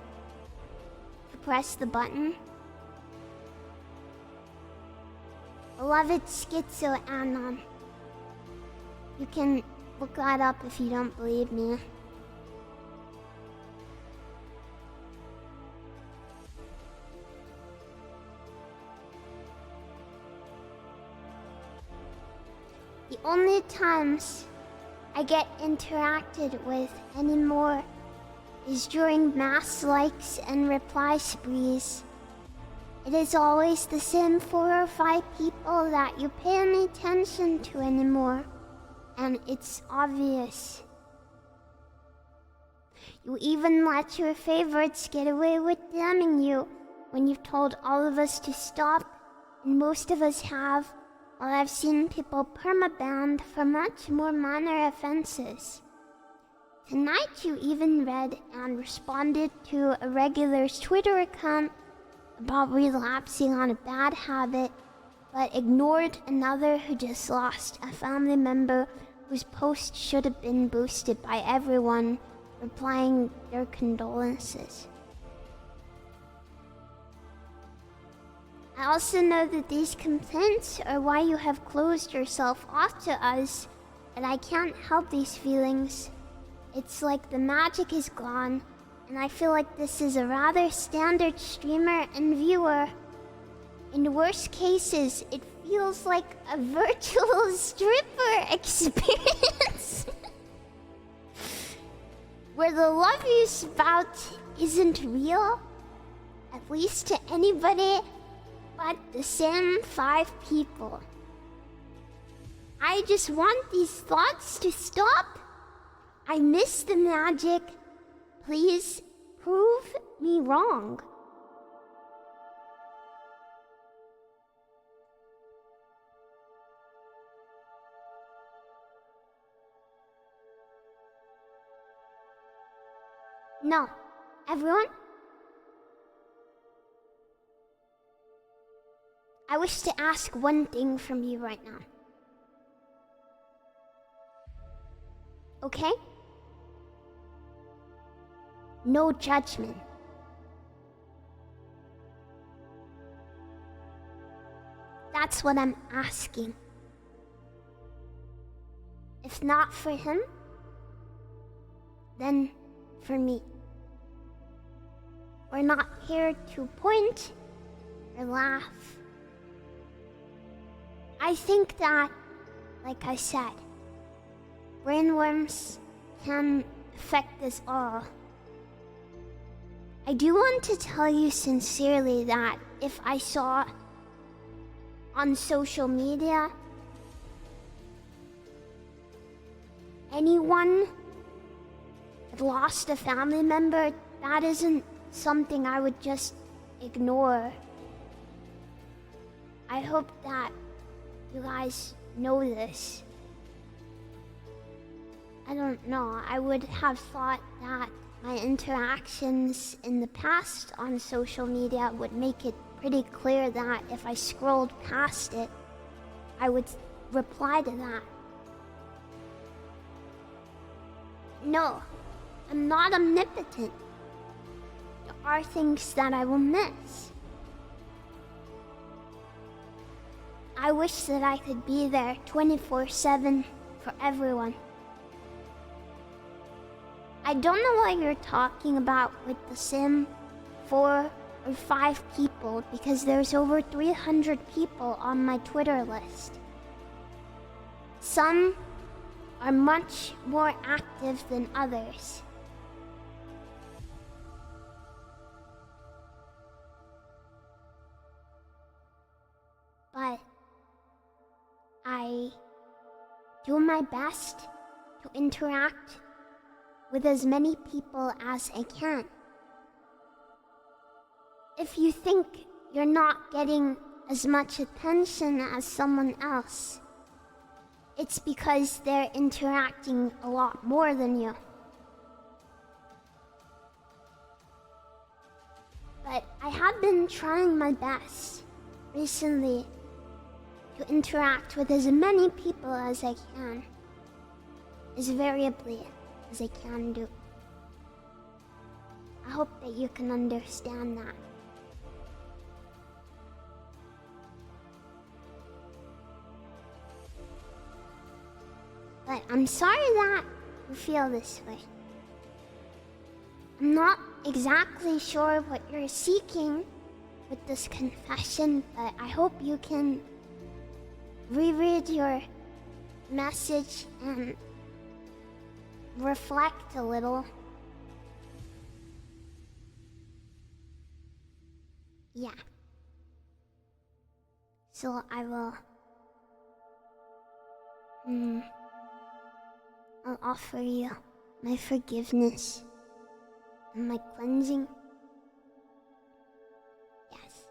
to press the button. Beloved Schizo Anon. You can look that up if you don't believe me. The only times I get interacted with anymore is during mass likes and reply sprees. It is always the same 4 or 5 people that you pay any attention to anymore, and it's obvious. You even let your favorites get away with damning you when you've told all of us to stop, and most of us have, while I've seen people permabanned for much more minor offenses. Tonight you even read and responded to a regular's Twitter account about relapsing on a bad habit, but ignored another who just lost a family member whose post should have been boosted by everyone, replying their condolences. I also know that these complaints are why you have closed yourself off to us, and I can't help these feelings. It's like the magic is gone, and I feel like this is a rather standard streamer and viewer. In worst cases, it feels like a virtual stripper experience. Where the love you spout isn't real, at least to anybody but the same 5 people. I just want these thoughts to stop. I miss the magic. Please prove me wrong. No, everyone. I wish to ask one thing from you right now. Okay? No judgment. That's what I'm asking. If not for him, then for me. We're not here to point or laugh. I think that, like I said, brainworms can affect us all. I do want to tell you sincerely that if I saw on social media anyone had lost a family member, that isn't something I would just ignore. I hope that you guys know this. I don't know, I would have thought that my interactions in the past on social media would make it pretty clear that if I scrolled past it, I would reply to that. No, I'm not omnipotent. There are things that I will miss. I wish that I could be there 24/7 for everyone. I don't know what you're talking about with the same 4 or 5 people, because there's over 300 people on my Twitter list. Some are much more active than others. But I do my best to interact with as many people as I can. If you think you're not getting as much attention as someone else, it's because they're interacting a lot more than you. But I have been trying my best recently to interact with as many people as I can, as variably as I can do. I hope that you can understand that. But I'm sorry that you feel this way. I'm not exactly sure what you're seeking with this confession, but I hope you can reread your message and reflect a little. Yeah. So I will I'll offer you my forgiveness Am I cleansing? Yes.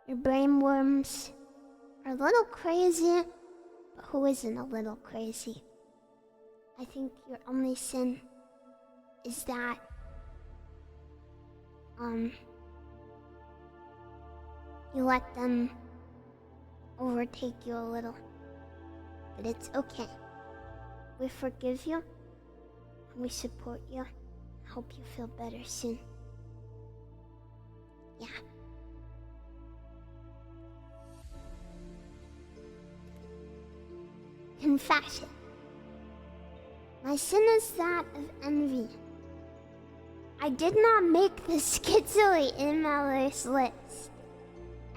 Your brainworms are a little crazy, but who isn't a little crazy? I think your only sin is that, you let them overtake you a little. But it's okay. We forgive you, and we support you. I hope you feel better soon. Yeah. Confession. My sin is that of envy. I did not make the schizoid emailers list,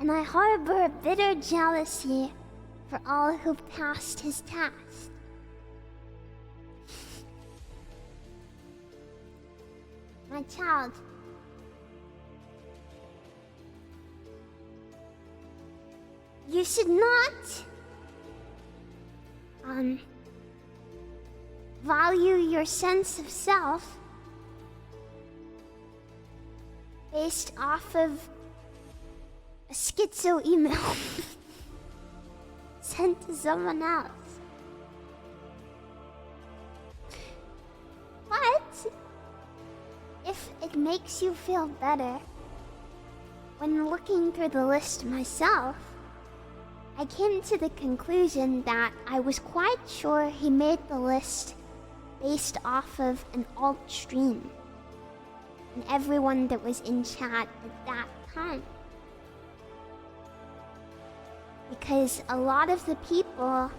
and I harbor a bitter jealousy for all who passed his test. My child, you should not value your sense of self based off of a schizo email sent to someone else. But if it makes you feel better, when looking through the list myself, I came to the conclusion that I was quite sure he made the list based off of an alt stream and everyone that was in chat at that time. Because a lot of the people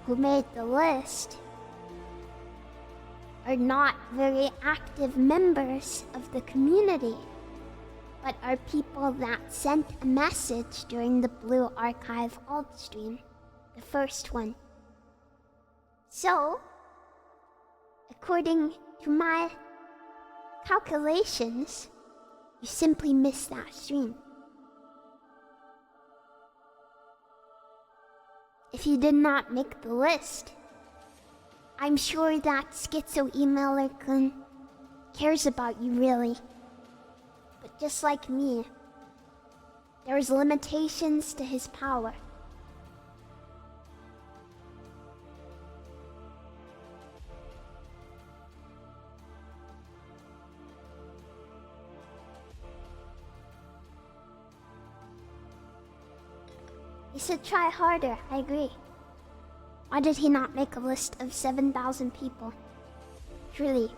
who made the list are not very active members of the community, but are people that sent a message during the Blue Archive alt stream, the first one. So, according to my calculations, you simply missed that stream. If you did not make the list, I'm sure that schizo emailer kun cares about you really. But just like me, there's limitations to his power. He should try harder, I agree. Why did he not make a list of 7,000 people? Truly,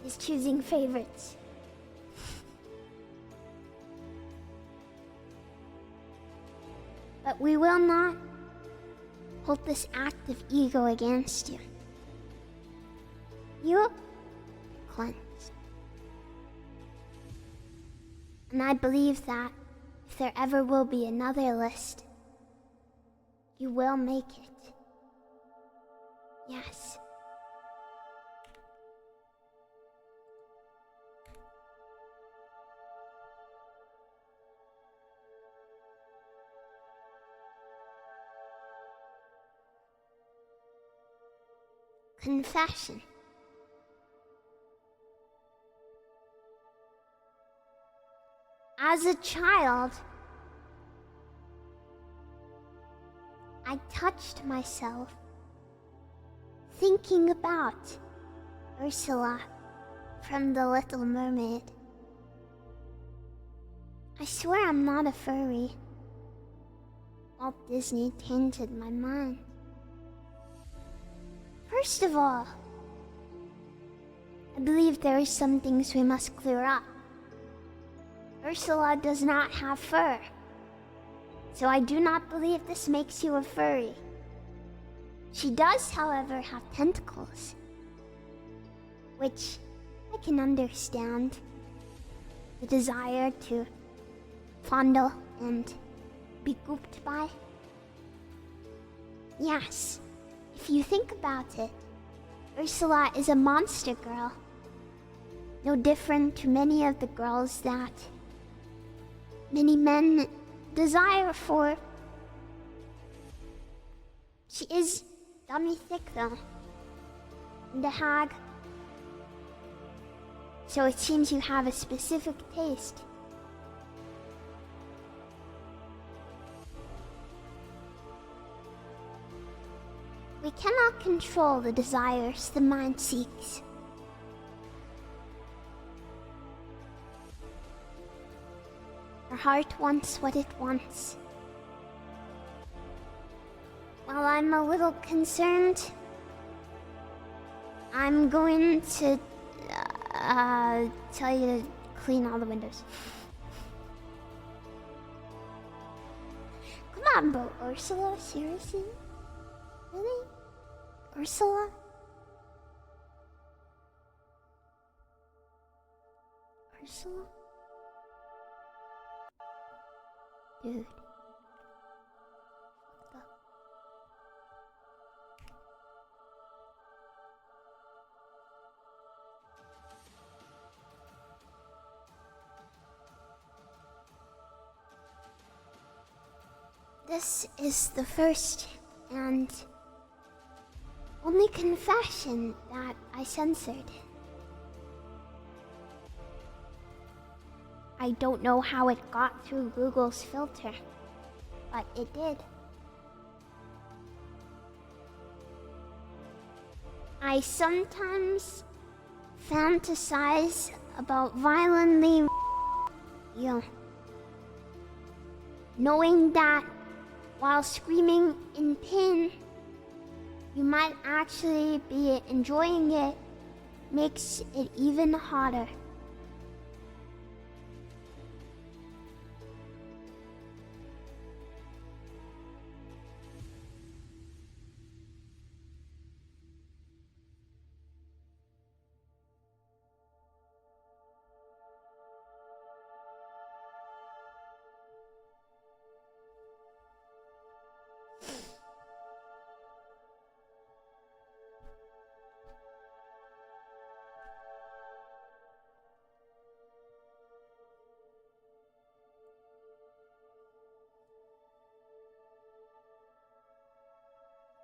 he's choosing favorites. But we will not hold this act of ego against you. You cleansed. And I believe that if there ever will be another list, you will make it. Yes. Confession. As a child, I touched myself thinking about Ursula from The Little Mermaid. I swear I'm not a furry. Walt Disney tainted my mind. First of all, I believe there are some things we must clear up. Ursula does not have fur, so I do not believe this makes you a furry. She does, however, have tentacles, which I can understand. The desire to fondle and be gooped by. Yes, if you think about it, Ursula is a monster girl. No different to many of the girls that many men desire for. She is dummy thick though. the hag. So it seems you have a specific taste. We cannot control the desires the mind seeks. Our heart wants what it wants. While I'm a little concerned, I'm going to tell you to clean all the windows. Come on, bro, Ursula, seriously? Really? Ursula? Ursula? Dude. Fucked up. This is the first and only confession that I censored. I don't know how it got through Google's filter, but it did. I sometimes fantasize about violently, knowing that while screaming in pain, you might actually be enjoying it, makes it even hotter.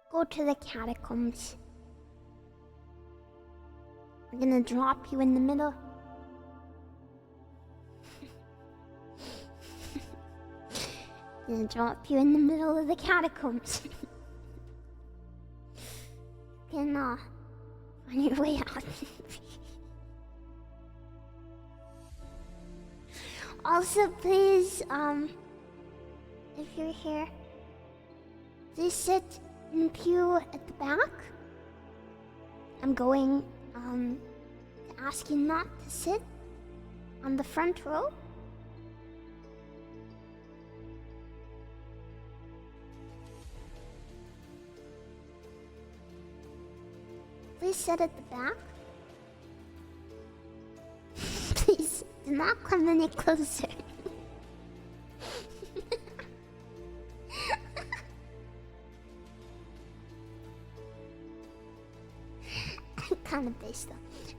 Go to the catacombs. We're gonna drop you in the middle. Gonna drop you in the middle of the catacombs. You can find your way out. Also, please, if you're here, please sit in the pew at the back. I'm going to ask you not to sit on the front row. Please sit at the back. Please do not come any closer. Kind of based though.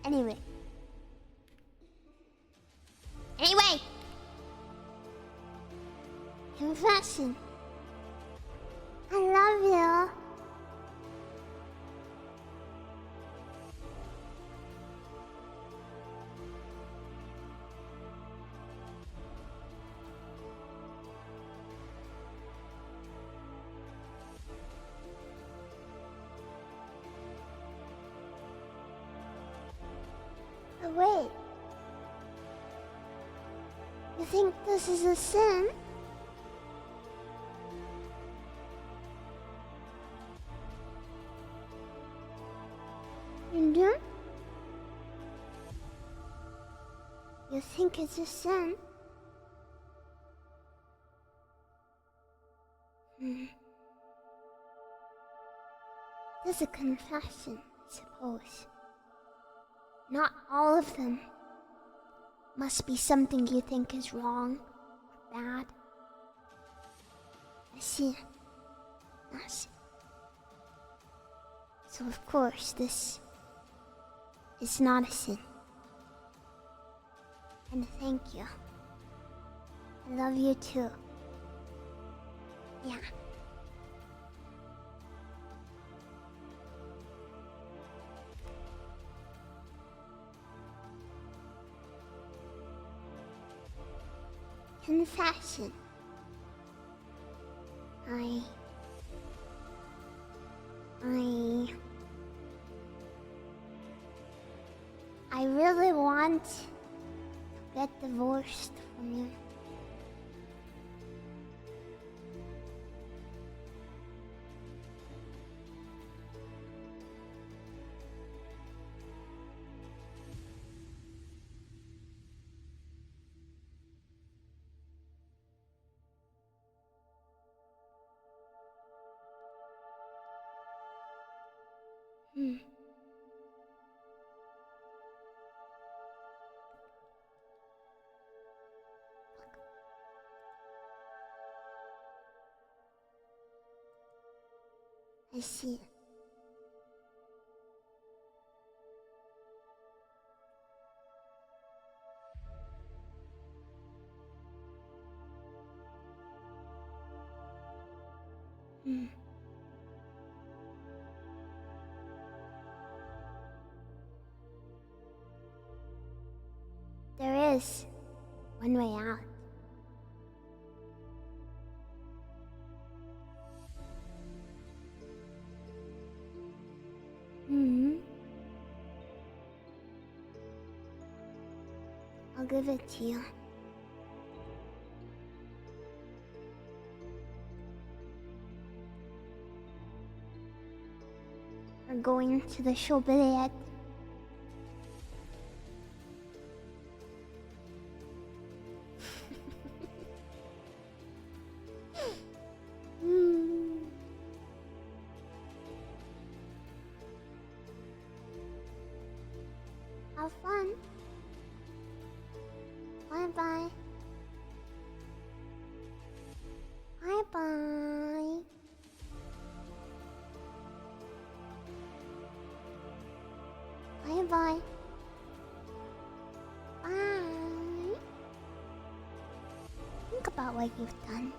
Anyway. Confession. I love you. But wait. You think this is a sin? You do? You think it's a sin? There's a confession, I suppose. Not all of them must be something you think is wrong or bad. I see. I see. So of course this is not a sin. And thank you. I love you too. Yeah. confession. I really want to get divorced from you. I see. There is one way out. I'll give it to you. We're going to the showbiz. Have fun. Bye-bye. Bye-bye. Bye-bye. Bye. Think about what you've done.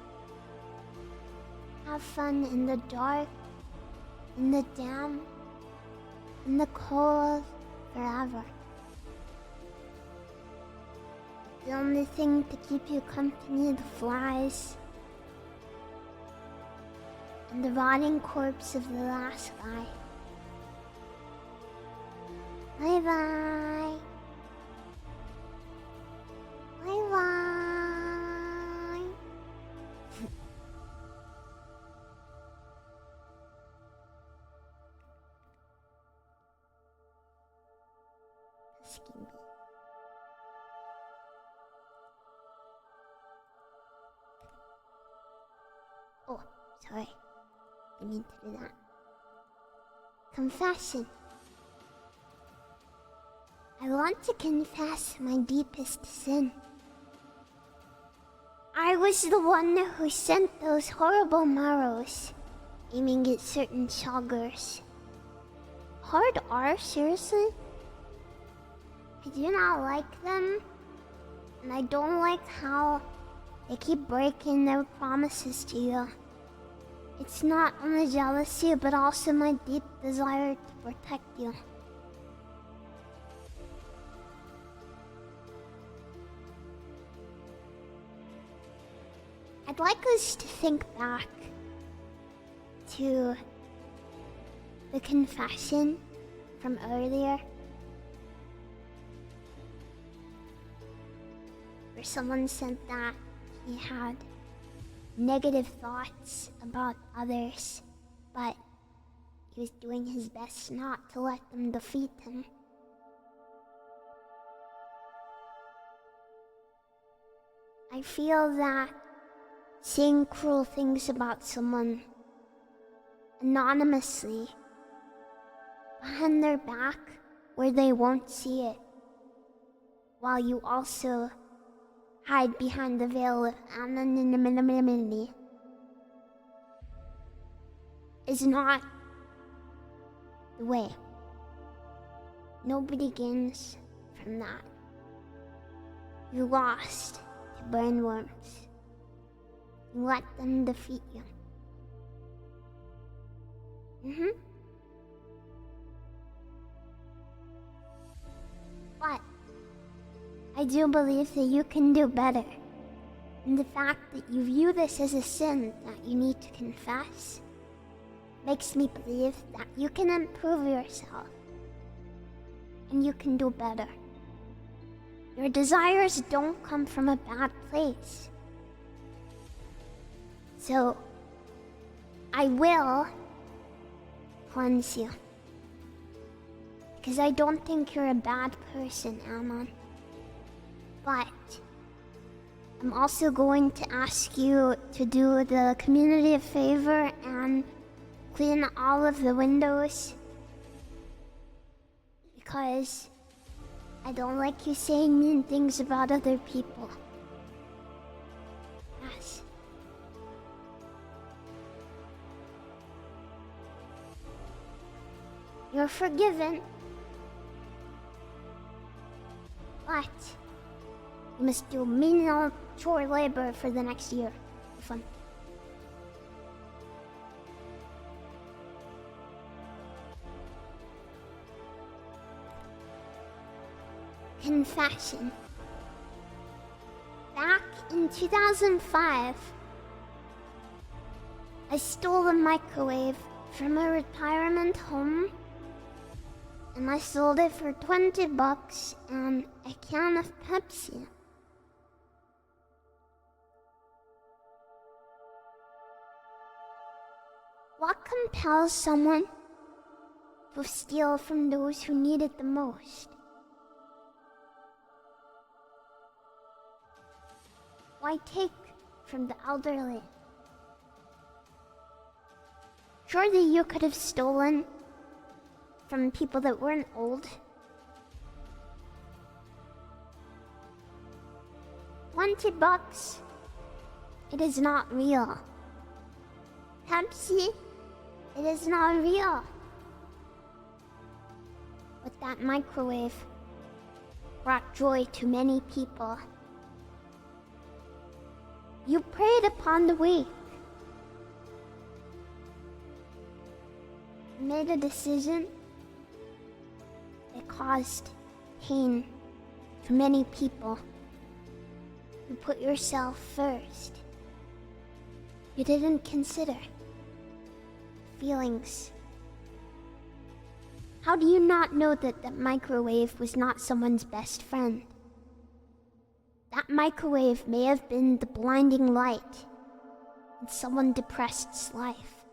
Have fun in the dark, in the damp, in the cold, forever. The only thing to keep you company, the flies, and the rotting corpse of the last guy. Bye-bye. Bye-bye. Excuse me. Oh, sorry. Didn't mean to do that. Confession. I want to confess my deepest sin. I was the one who sent those horrible marrows, aiming at certain shoggers. Hard R, seriously? I do not like them, and I don't like how they keep breaking their promises to you. It's not only jealousy, but also my deep desire to protect you. I'd like us to think back to the confession from earlier, where someone said that he had negative thoughts about others, but he was doing his best not to let them defeat him. I feel that saying cruel things about someone anonymously behind their back where they won't see it, while you also hide behind the veil of anonymity, is not the way. Nobody gains from that. You lost to burn worms. You let them defeat you. But I do believe that you can do better. And the fact that you view this as a sin that you need to confess makes me believe that you can improve yourself and you can do better. Your desires don't come from a bad place. So, I will cleanse you. Because I don't think you're a bad person, Ammon. But I'm also going to ask you to do the community a favor and clean all of the windows. Because I don't like you saying mean things about other people. Yes. You're forgiven. But you must do menial chore labor for the next year. For fun. Confession. Back in 2005, I stole a microwave from a retirement home and I sold it for $20 and a can of Pepsi. What compels someone to steal from those who need it the most? Why take from the elderly? Surely you could have stolen from people that weren't old. $20, it is not real. Pepsi, it is not real. But that microwave brought joy to many people. You preyed upon the weak. You made a decision that caused pain to many people. You put yourself first. You didn't consider feelings. How do you not know that that microwave was not someone's best friend? That microwave may have been the blinding light in someone depressed's life.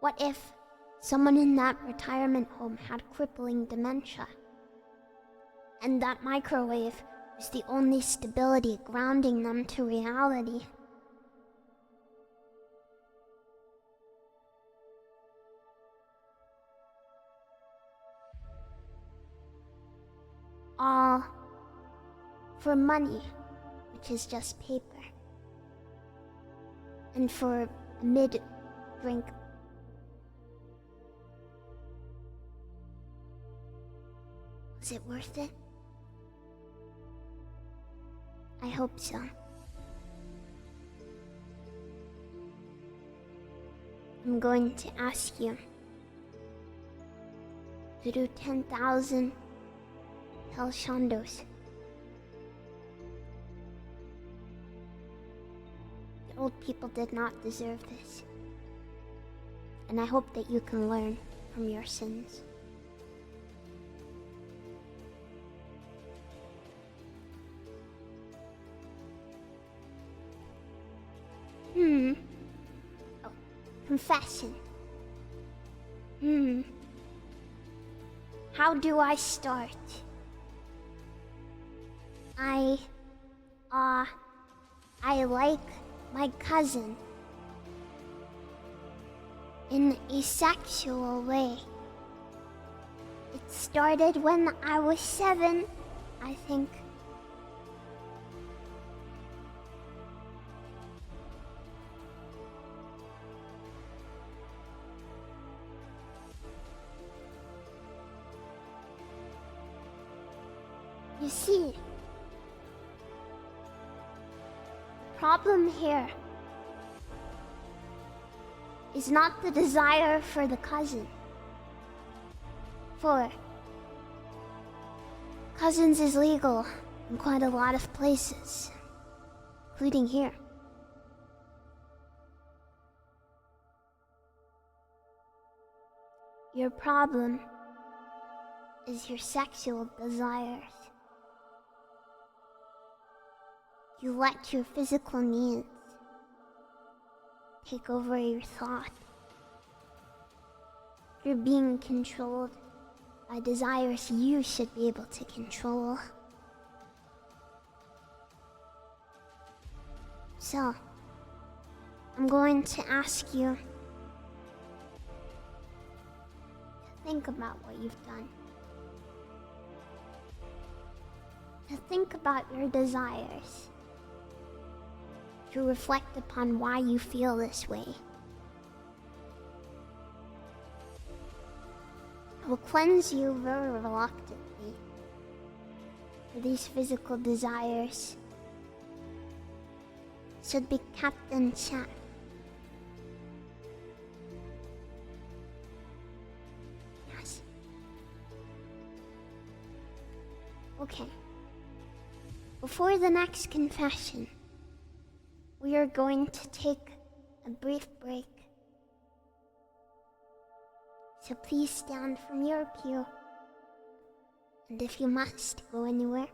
What if someone in that retirement home had crippling dementia, and that microwave was the only stability grounding them to reality? All for money, which is just paper, and for a mid-drink. Was it worth it? I hope so. I'm going to ask you to do 10,000 SHONDOs. The old people did not deserve this. And I hope that you can learn from your sins. Oh, confession. How do I start? I like my cousin in a sexual way. It started when I was 7, I think. You see, the problem here is not the desire for the cousin. For cousins is legal in quite a lot of places. including here. Your problem is your sexual desires. You let your physical needs take over your thought. You're being controlled by desires you should be able to control. So, I'm going to ask you to think about what you've done. To think about your desires. To reflect upon why you feel this way. I will cleanse you very reluctantly for these physical desires should be kept in check. Yes. Okay. Before the next confession, we are going to take a brief break. So please stand from your pew. And if you must go anywhere,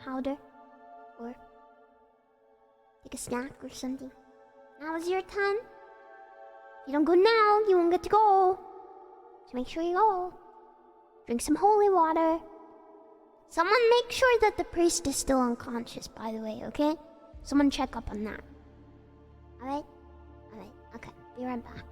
powder or take a snack or something, now is your time. If you don't go now, you won't get to go. So make sure you go. Drink some holy water. Someone make sure that the priest is still unconscious, by the way, okay? Someone check up on that. Alright? Alright, okay. Be right back.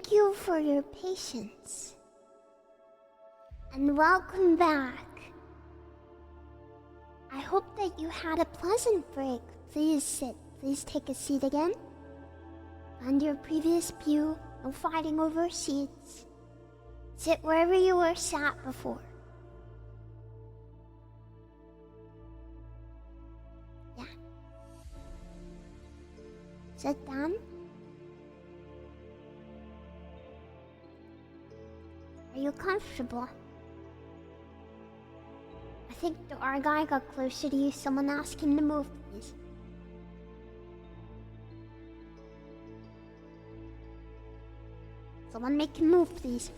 Thank you for your patience. And welcome back. I hope that you had a pleasant break. Please sit. Please take a seat again. Find your previous pew. No fighting over seats. Sit wherever you were sat before. Yeah. Sit down. Are you comfortable? I think our guy got closer to you. Someone ask him to move, please. Someone make him move, please.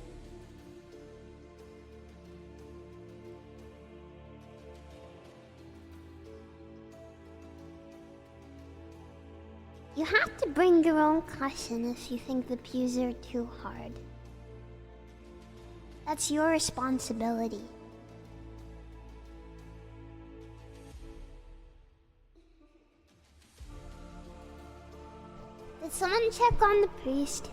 You have to bring your own cushion if you think the pews are too hard. That's your responsibility. Did someone check on the priest?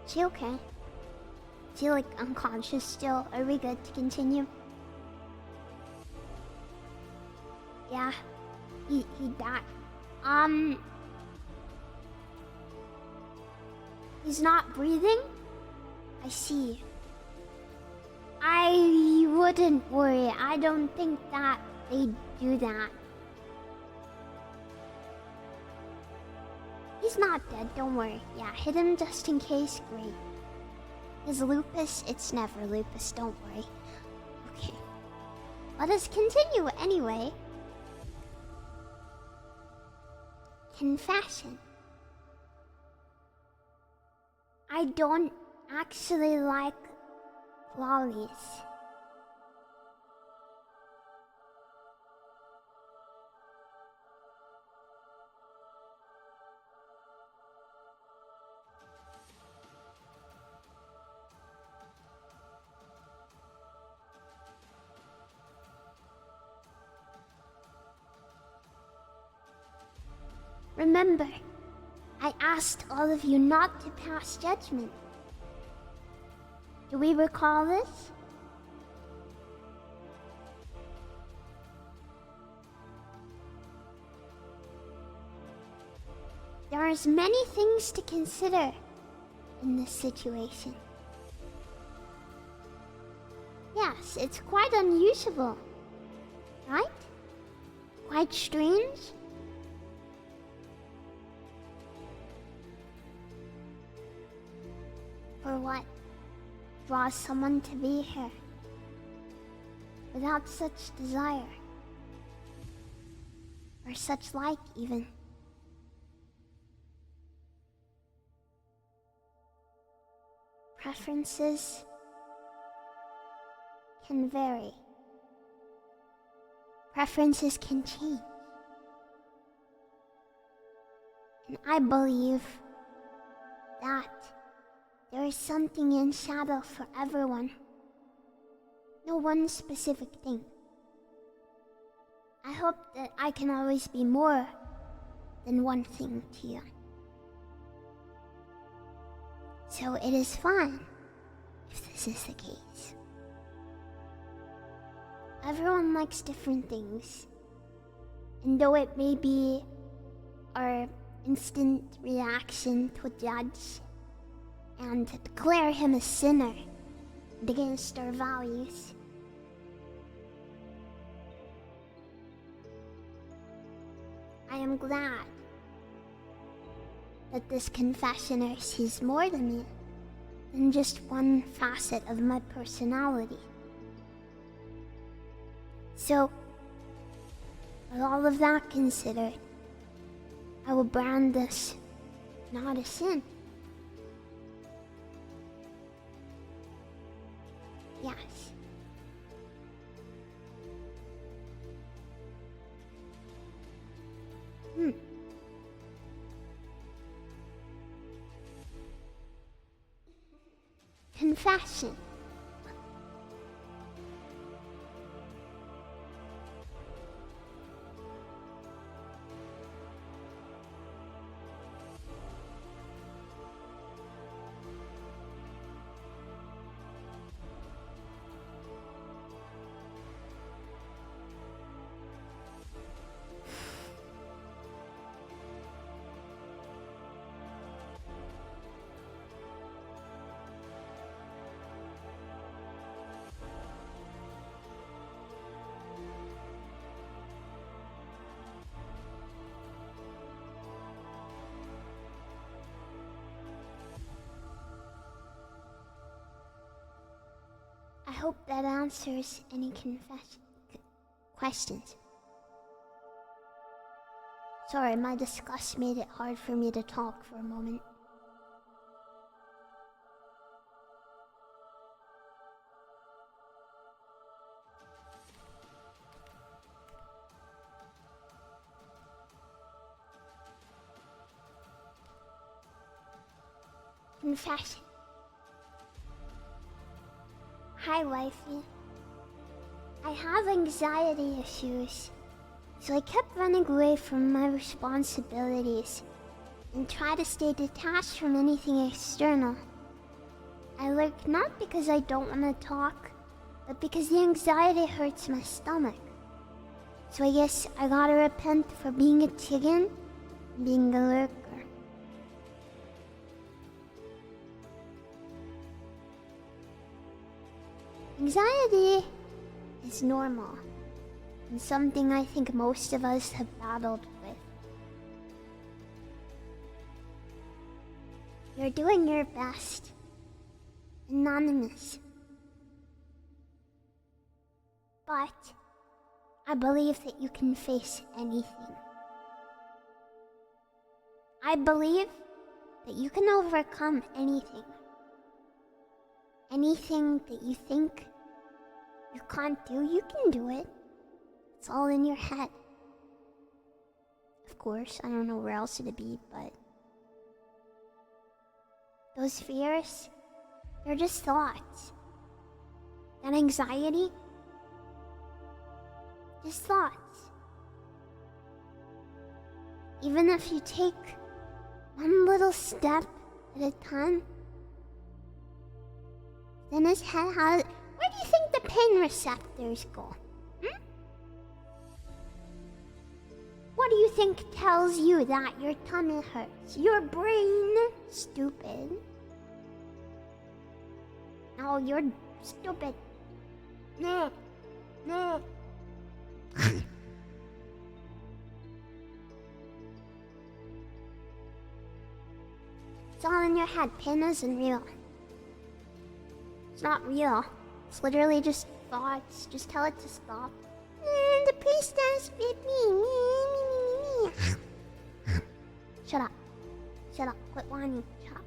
Is she okay? Is she like unconscious still? Are we good to continue? Yeah. He died. He's not breathing? I see. I wouldn't worry. I don't think that they do that. He's not dead, don't worry. Yeah, hit him just in case, great. His lupus, it's never lupus, don't worry. Okay. Let us continue anyway. Confession. I don't actually like lollies. Remember, I asked all of you not to pass judgment. Do we recall this? There are many things to consider in this situation. Yes, it's quite unusual, right? Quite strange. For what draws someone to be here without such desire, or such like even? Preferences can vary. Preferences can change. And I believe that there is something in shadow for everyone. No one specific thing. I hope that I can always be more than one thing to you. So it is fine if this is the case. Everyone likes different things. And though it may be our instant reaction to judge and to declare him a sinner and against our values, I am glad that this confessioner sees more than me, than just one facet of my personality. So, with all of that considered, I will brand this not a sin. Yes. Confession. hope that answers any questions. Sorry, my disgust made it hard for me to talk for a moment. Confession. Hi, wifey. I have anxiety issues, so I kept running away from my responsibilities and tried to stay detached from anything external. I lurk not because I don't want to talk, but because the anxiety hurts my stomach. So I guess I gotta repent for being a chicken and being a lurker. Anxiety is normal and something I think most of us have battled with. You're doing your best. Anonymous. But I believe that you can face anything. I believe that you can overcome anything. Anything that you think you can't do, you can do it. It's all in your head. Of course, I don't know where else it'd be, but those fears, they're just thoughts. That anxiety, just thoughts. Even if you take one little step at a time, then his head has... Where do you think the pain receptors go? What do you think tells you that your tummy hurts? Your brain? Stupid. No, you're stupid. No. No. It's all in your head. Pain isn't real. It's not real. It's literally just thoughts. Just tell it to stop. The priestess bit me. Shut up. Shut up. Quit whining. Shut up.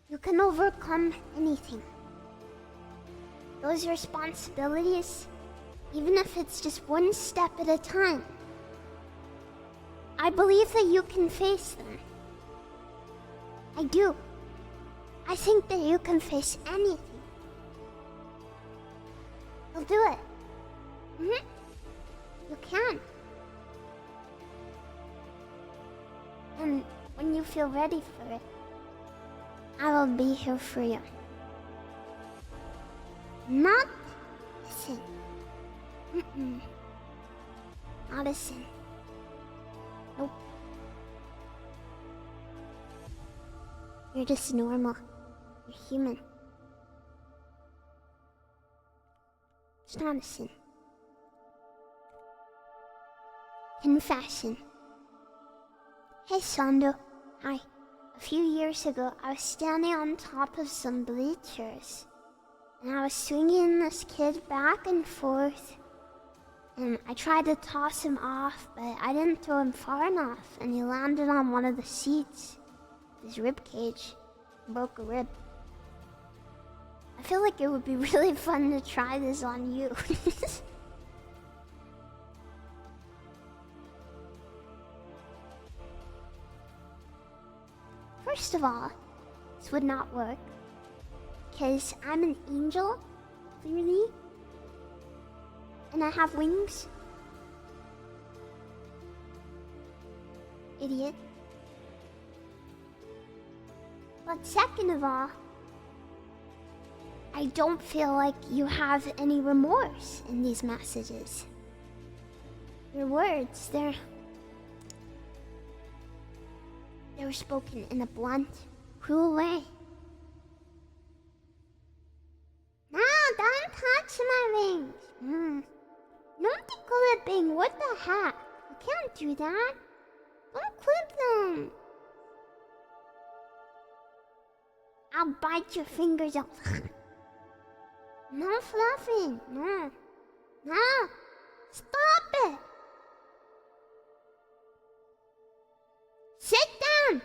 You can overcome anything. Those responsibilities, even if it's just one step at a time. I believe that you can face them. I do. I think that you can face anything. You'll do it. You can. And when you feel ready for it, I will be here for you. Not a sin. Not a sin. Nope. You're just normal. You're human. It's not a sin. Confession. Hey, SHONDO. Hi. A few years ago, I was standing on top of some bleachers, and I was swinging this kid back and forth, and I tried to toss him off, but I didn't throw him far enough, and he landed on one of the seats. His rib cage. Broke a rib. I feel like it would be really fun to try this on you. First of all, this would not work, because I'm an angel, clearly, and I have wings. Idiot. But second of all, I don't feel like you have any remorse in these messages. Your words, they're spoken in a blunt, cruel way. No, don't touch my rings. No clipping, what the heck? You can't do that. Don't clip them. I'll bite your fingers off. No fluffing. No. No. Stop it. Sit down.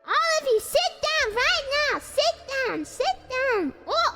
All of you, sit down right now. Sit down. Sit down. Oh.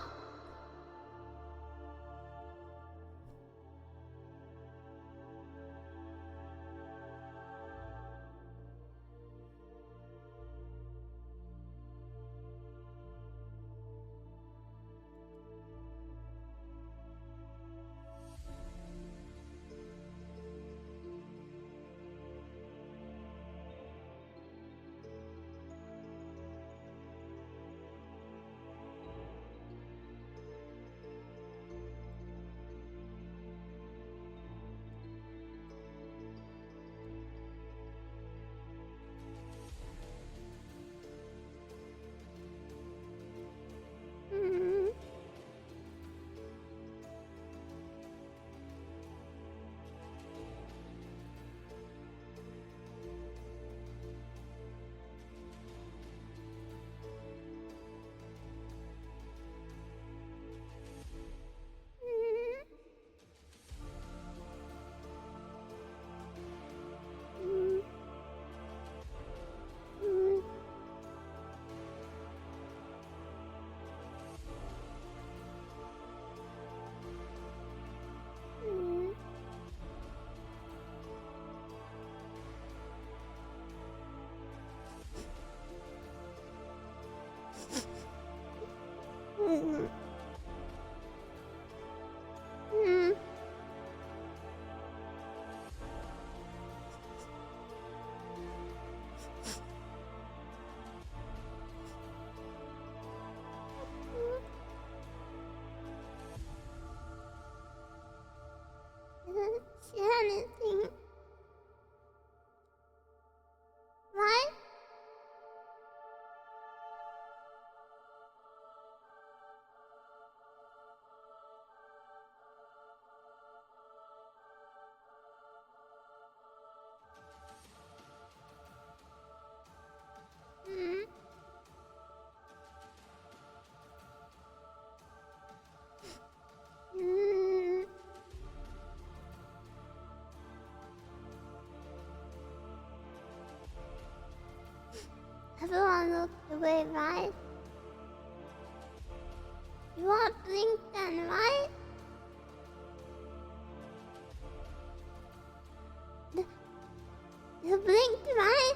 Didn't see anything. Right? Everyone looked away, right? You all blinked then, right? You blinked, right?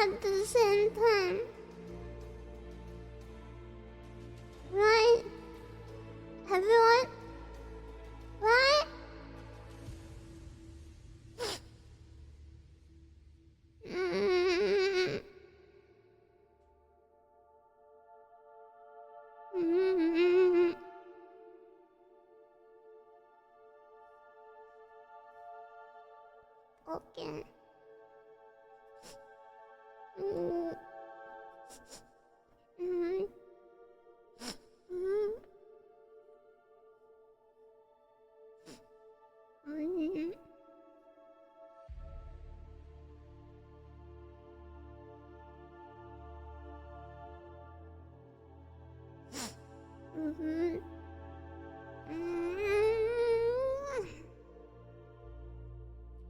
At the same time. Right? Everyone? Right? Okay. Okay.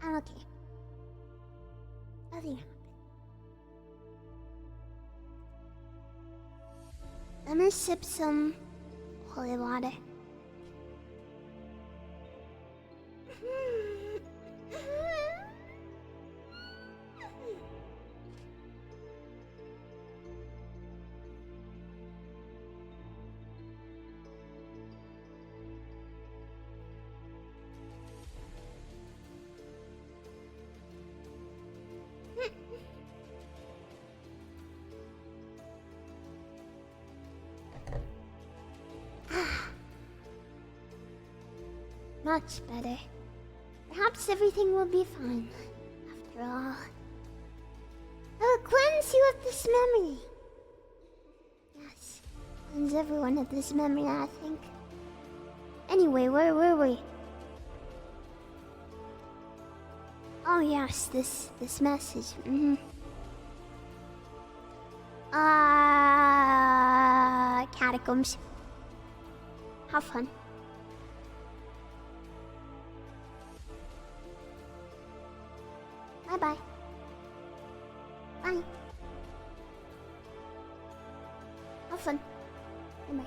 Nothing happened. Let me sip some holy water. Much better. Perhaps everything will be fine. After all, I will cleanse you of this memory. happens everyone at this memory, I think. Anyway, where were we? Oh yes, this message. Catacombs. Have fun. Bye-bye. Bye. Have fun. Bye-bye.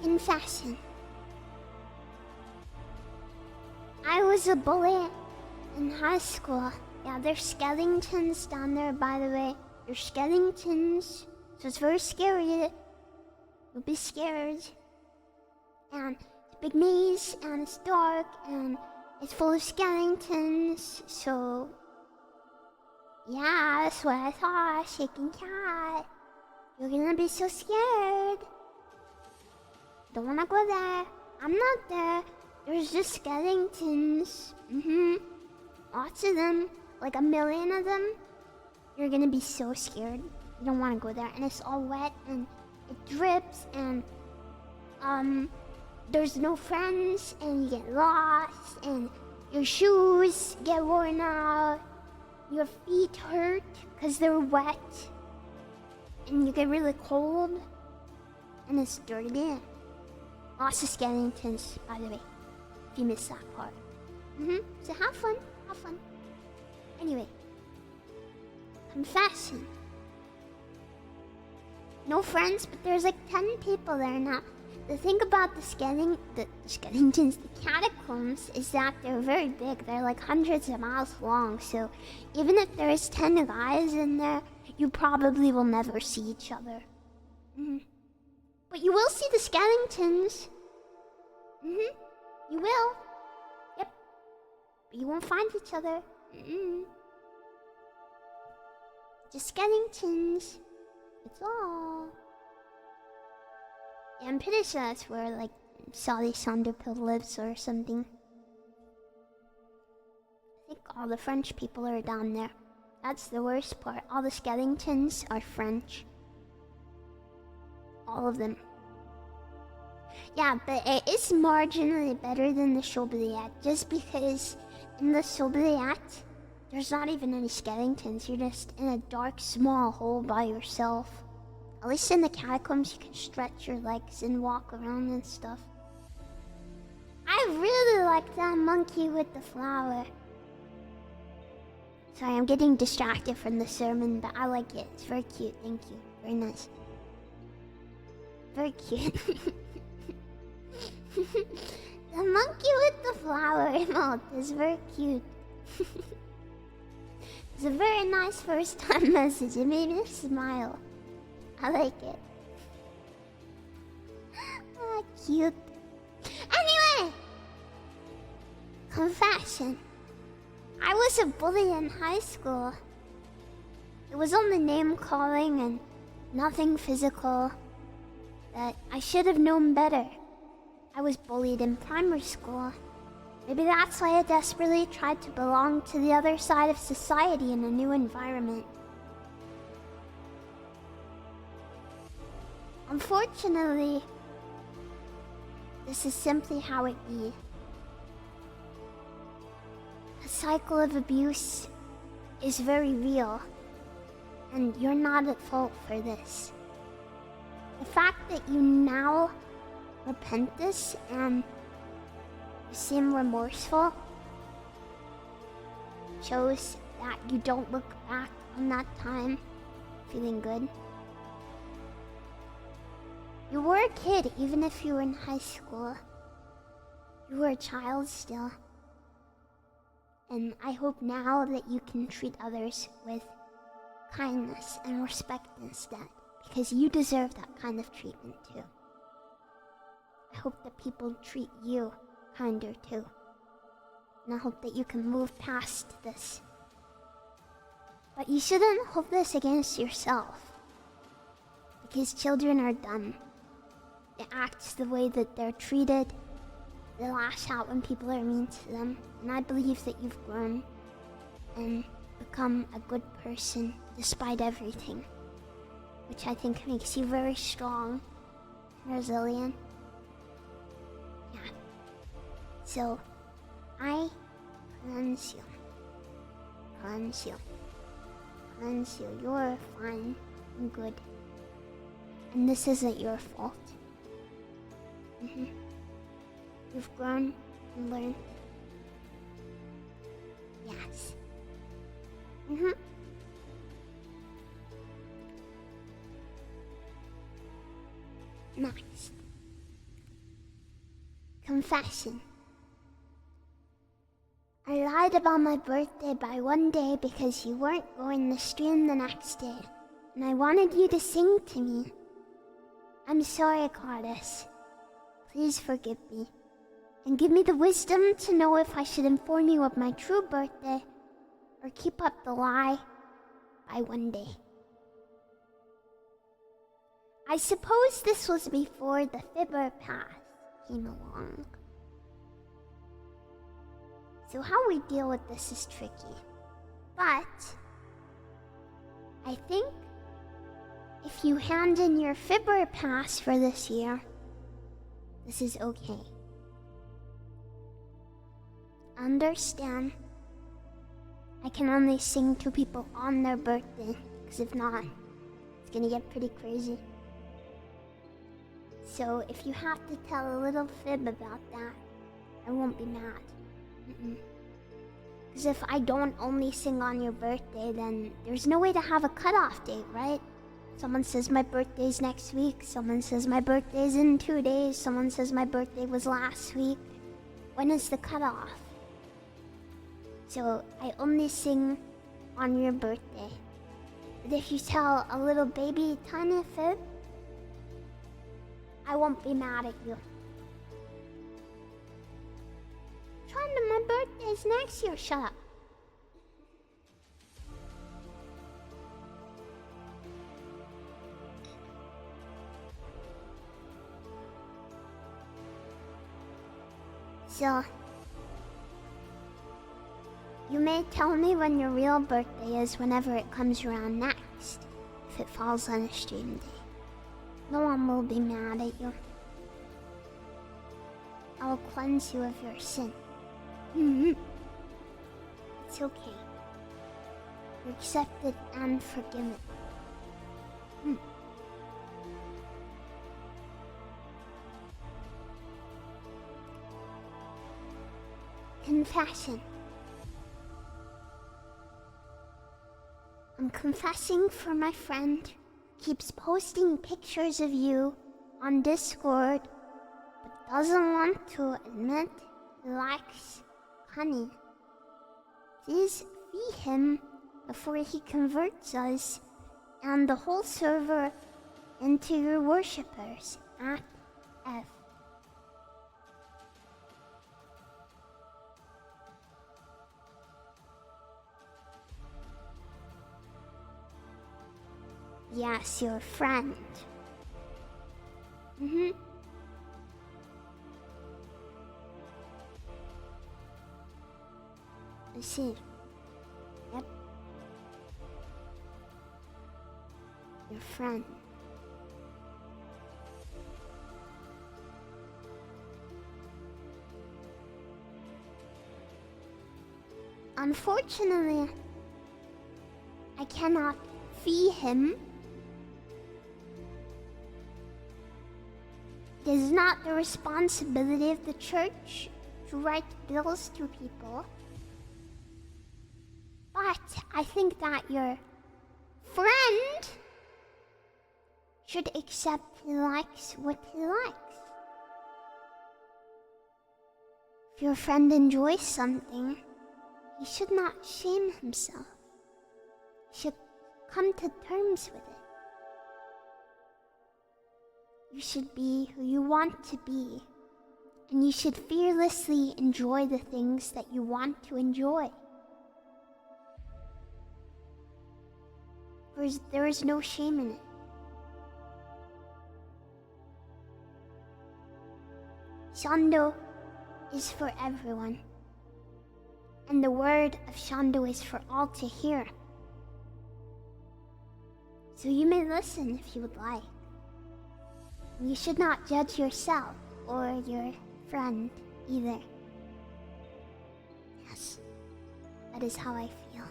In fashion. I was a bully in high school. Yeah, there's skeletons down there, by the way. There's skeletons. So it's very scary. You'll be scared. And it's a big maze, and it's dark, and it's full of skeletons. So, yeah, that's what I thought. Shaking cat. You're gonna be so scared. Don't wanna go there. I'm not there. There's just skeletons. Lots of them. Like 1,000,000 of them. You're gonna be so scared. You don't wanna go there. And it's all wet and it drips and there's no friends and you get lost and your shoes get worn out. Your feet hurt because they're wet. And you get really cold. And it's dirty. Lots of skeletons, by the way. If you missed that part. So have fun. Have fun. Anyway. Confession. No friends, but there's like 10 people there now. The thing about the skeletons, the catacombs, is that they're very big. They're like hundreds of miles long. So even if there's 10 guys in there, you probably will never see each other. But you will see the skeletons. You will. Yep. But you won't find each other. Just skeletons. It's all. Yeah, I'm pretty sure that's where, like, SHONDO lives or something. I think all the French people are down there. That's the worst part. All the skeletons are French. All of them. Yeah, but it is marginally better than the Chaubriat, just because in the Chaubriat, there's not even any skeletons. You're just in a dark, small hole by yourself. At least in the catacombs, you can stretch your legs and walk around and stuff. I really like that monkey with the flower. Sorry, I'm getting distracted from the sermon, but I like it. It's very cute. Thank you. Very nice. Very cute. The monkey with the flower emote is very cute. It's a very nice first time message. It made me smile. I like it. Ah, cute. Anyway! Confession. I was a bully in high school. It was only name calling and nothing physical. But I should have known better. I was bullied in primary school. Maybe that's why I desperately tried to belong to the other side of society in a new environment. Unfortunately, this is simply how it be. The cycle of abuse is very real, and you're not at fault for this. The fact that you now repent this and you seem remorseful shows that you don't look back on that time feeling good. You were a kid even if you were in high school. You were a child still. And I hope now that you can treat others with kindness and respect instead, because you deserve that kind of treatment too. I hope that people treat you kinder too. And I hope that you can move past this. But you shouldn't hold this against yourself, because children are dumb. They act the way that they're treated. They lash out when people are mean to them. And I believe that you've grown and become a good person despite everything. which I think makes you very strong, resilient. Yeah. So, I cleanse you. Cleanse you. Cleanse you. You're fine and good. And this isn't your fault. You've grown and learned. Yes. Next. Confession. I lied about my birthday by one day because you weren't going to stream the next day, and I wanted you to sing to me. I'm sorry, Goddess. Please forgive me, and give me the wisdom to know if I should inform you of my true birthday or keep up the lie by one day. I suppose this was before the Fibber Pass came along. So how we deal with this is tricky. But I think if you hand in your Fibber Pass for this year, this is okay. Understand, I can only sing to people on their birthday, because if not, it's gonna get pretty crazy. So if you have to tell a little fib about that, I won't be mad. Because if I don't only sing on your birthday, then there's no way to have a cutoff date, right? Someone says my birthday's next week, someone says my birthday's in 2 days, someone says my birthday was last week. When is the cutoff? So I only sing on your birthday. But if you tell a little baby tiny fib, I won't be mad at you. Shonda, my birthday's next year. Shut up. So, you may tell me when your real birthday is whenever it comes around next, if it falls on a stream day. No one will be mad at you. I will cleanse you of your sin. It's okay. You're accepted and forgiven. Confession. I'm confessing for my friend who keeps posting pictures of you on Discord but doesn't want to admit he likes honey. Please fee him before he converts us and the whole server into your worshippers at F. Yes, your friend. I see. Yep. Your friend. Unfortunately, I cannot fee him. It is not the responsibility of the church to write bills to people. But I think that your friend should accept he likes what he likes. If your friend enjoys something, he should not shame himself. He should come to terms with it. You should be who you want to be, and you should fearlessly enjoy the things that you want to enjoy. There is no shame in it. SHONDO is for everyone, and the word of SHONDO is for all to hear. So you may listen if you would like. You should not judge yourself or your friend either. Yes, that is how I feel.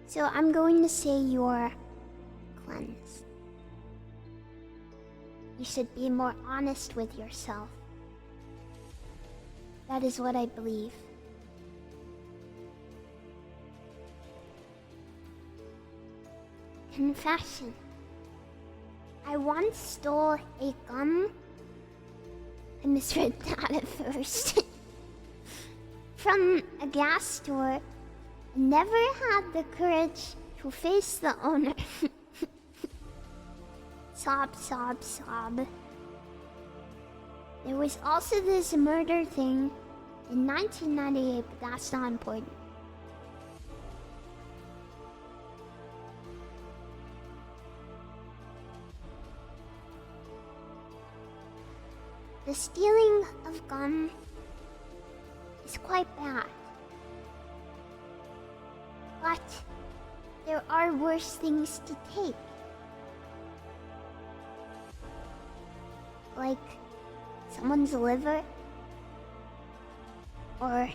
So I'm going to say you're cleansed. You should be more honest with yourself. That is what I believe. Confession. I once stole a gum. I misread that at first. From a gas store. Never had the courage to face the owner. Sob, sob, sob. There was also this murder thing in 1998, but that's not important. The stealing of gum is quite bad. But there are worse things to take. Like someone's liver, or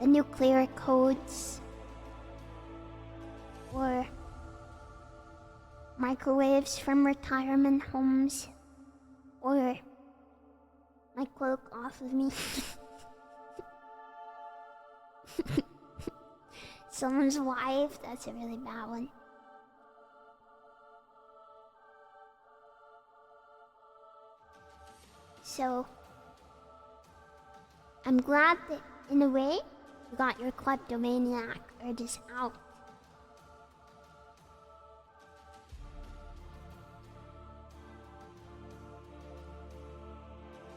the nuclear codes, or microwaves from retirement homes, or my cloak off of me. Someone's wife, that's a really bad one. So, I'm glad that, in a way, you got your kleptomaniac urges out.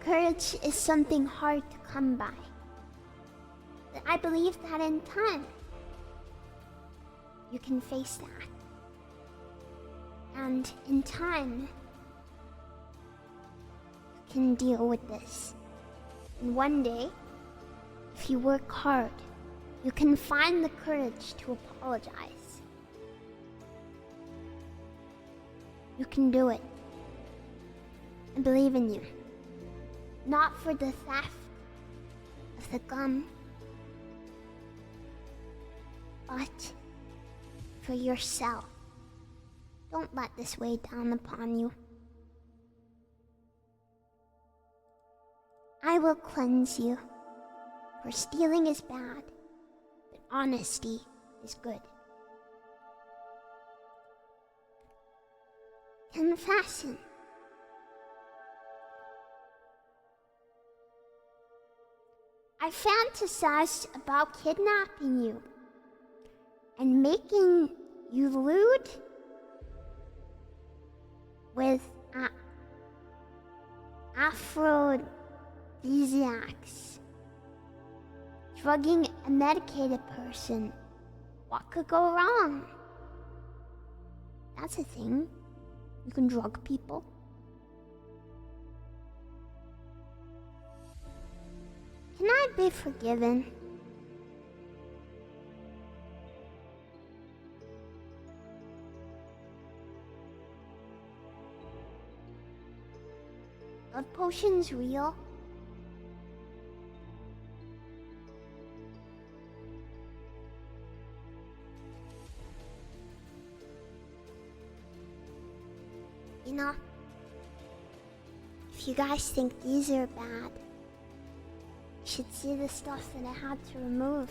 Courage is something hard to come by. But I believe that in time, you can face that. And in time, you can deal with this. And one day, if you work hard, you can find the courage to apologize. You can do it. I believe in you. Not for the theft of the gum, but for yourself. Don't let this weigh down upon you. I will cleanse you, for stealing is bad, but honesty is good. Confession. I fantasized about kidnapping you and making you lewd with aphrodisiacs, drugging a medicated person. What could go wrong? That's a thing. You can drug people. Can I be forgiven? Love potions real? You know, if you guys think these are bad, you should see the stuff that I had to remove.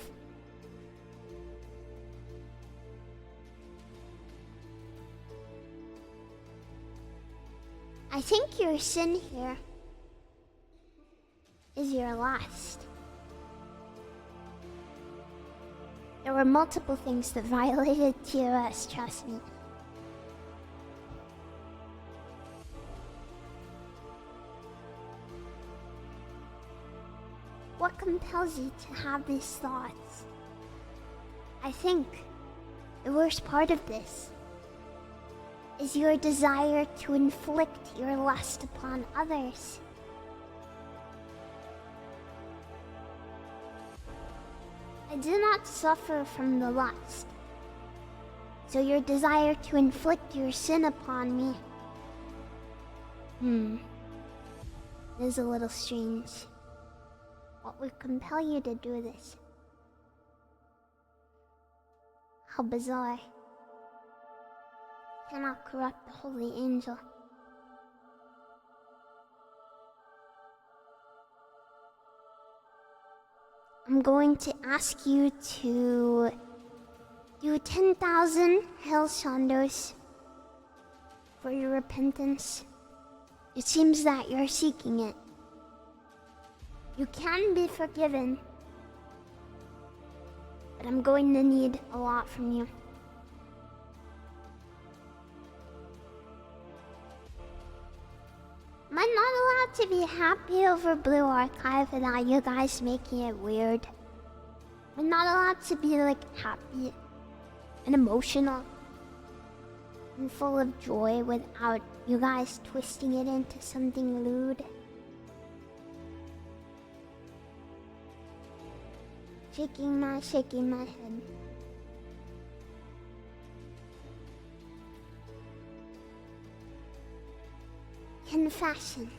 I think your sin here is your lust. There were multiple things that violated TOS, trust me. What compels you to have these thoughts? I think the worst part of this is your desire to inflict your lust upon others. I do not suffer from the lust, So your desire to inflict your sin upon me. It is a little strange. What would compel you to do this? How bizarre. Cannot corrupt the holy angel. I'm going to ask you to do 10,000 hell shondos for your repentance. It seems that you're seeking it. You can be forgiven, but I'm going to need a lot from you. Am I not allowed to be happy over Blue Archive without you guys making it weird? I'm not allowed to be like happy and emotional and full of joy without you guys twisting it into something lewd. Shaking my head. Confession.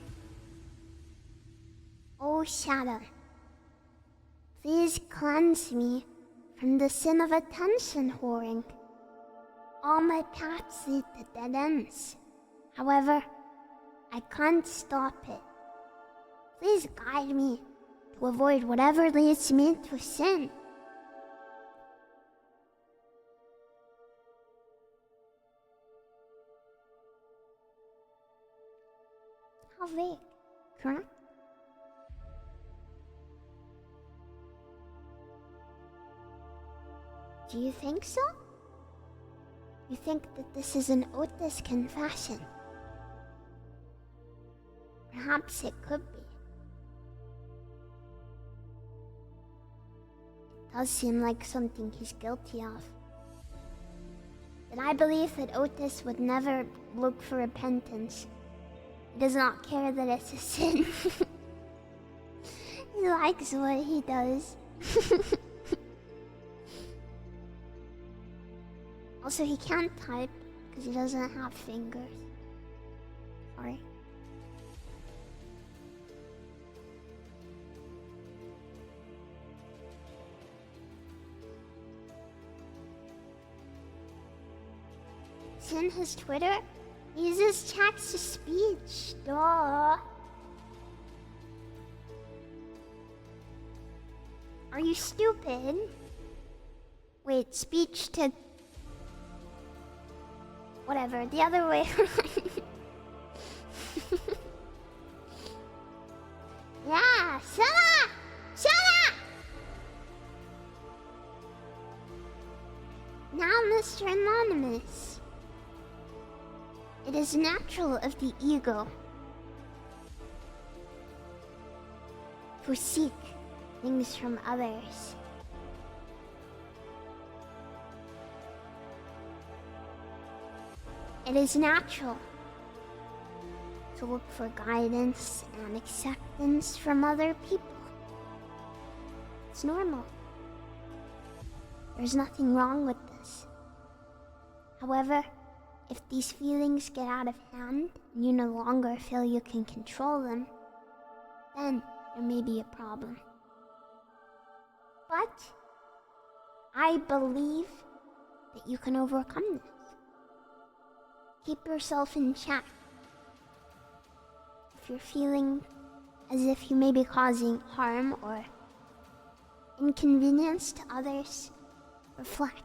Oh Shadow, please cleanse me from the sin of attention whoring. All my paths lead to dead ends. However, I can't stop it. Please guide me to avoid whatever leads me to sin. How vague, correct? Do you think so? You think that this is an Otis confession? Perhaps it could be. It does seem like something he's guilty of. But I believe that Otis would never look for repentance. He does not care that it's a sin. He likes what he does. Also, he can't type because he doesn't have fingers. Sorry. It's in his Twitter. He uses text to speech. Duh. Are you stupid? Wait, speech to... Whatever, the other way. Yeah, shut up! Shut up! Now, Mr. Anonymous. It is natural of the ego to seek things from others. It is natural to look for guidance and acceptance from other people. It's normal. There's nothing wrong with this. However, if these feelings get out of hand and you no longer feel you can control them, then there may be a problem. But I believe that you can overcome this. Keep yourself in check. If you're feeling as if you may be causing harm or inconvenience to others, reflect.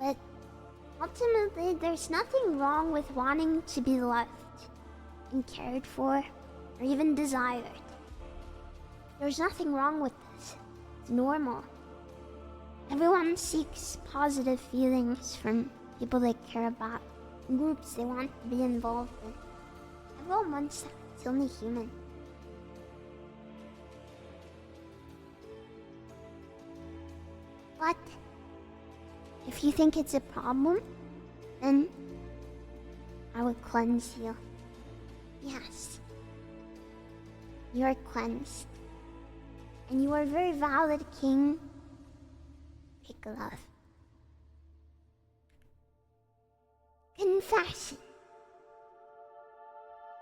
But ultimately, there's nothing wrong with wanting to be loved and cared for or even desired. There's nothing wrong with this. It's normal. Everyone seeks positive feelings from people they care about, groups they want to be involved in. Everyone wants that. It's only human. But if you think it's a problem, then I would cleanse you. Yes. You are cleansed. And you are a very valid king. Take a love. Confession.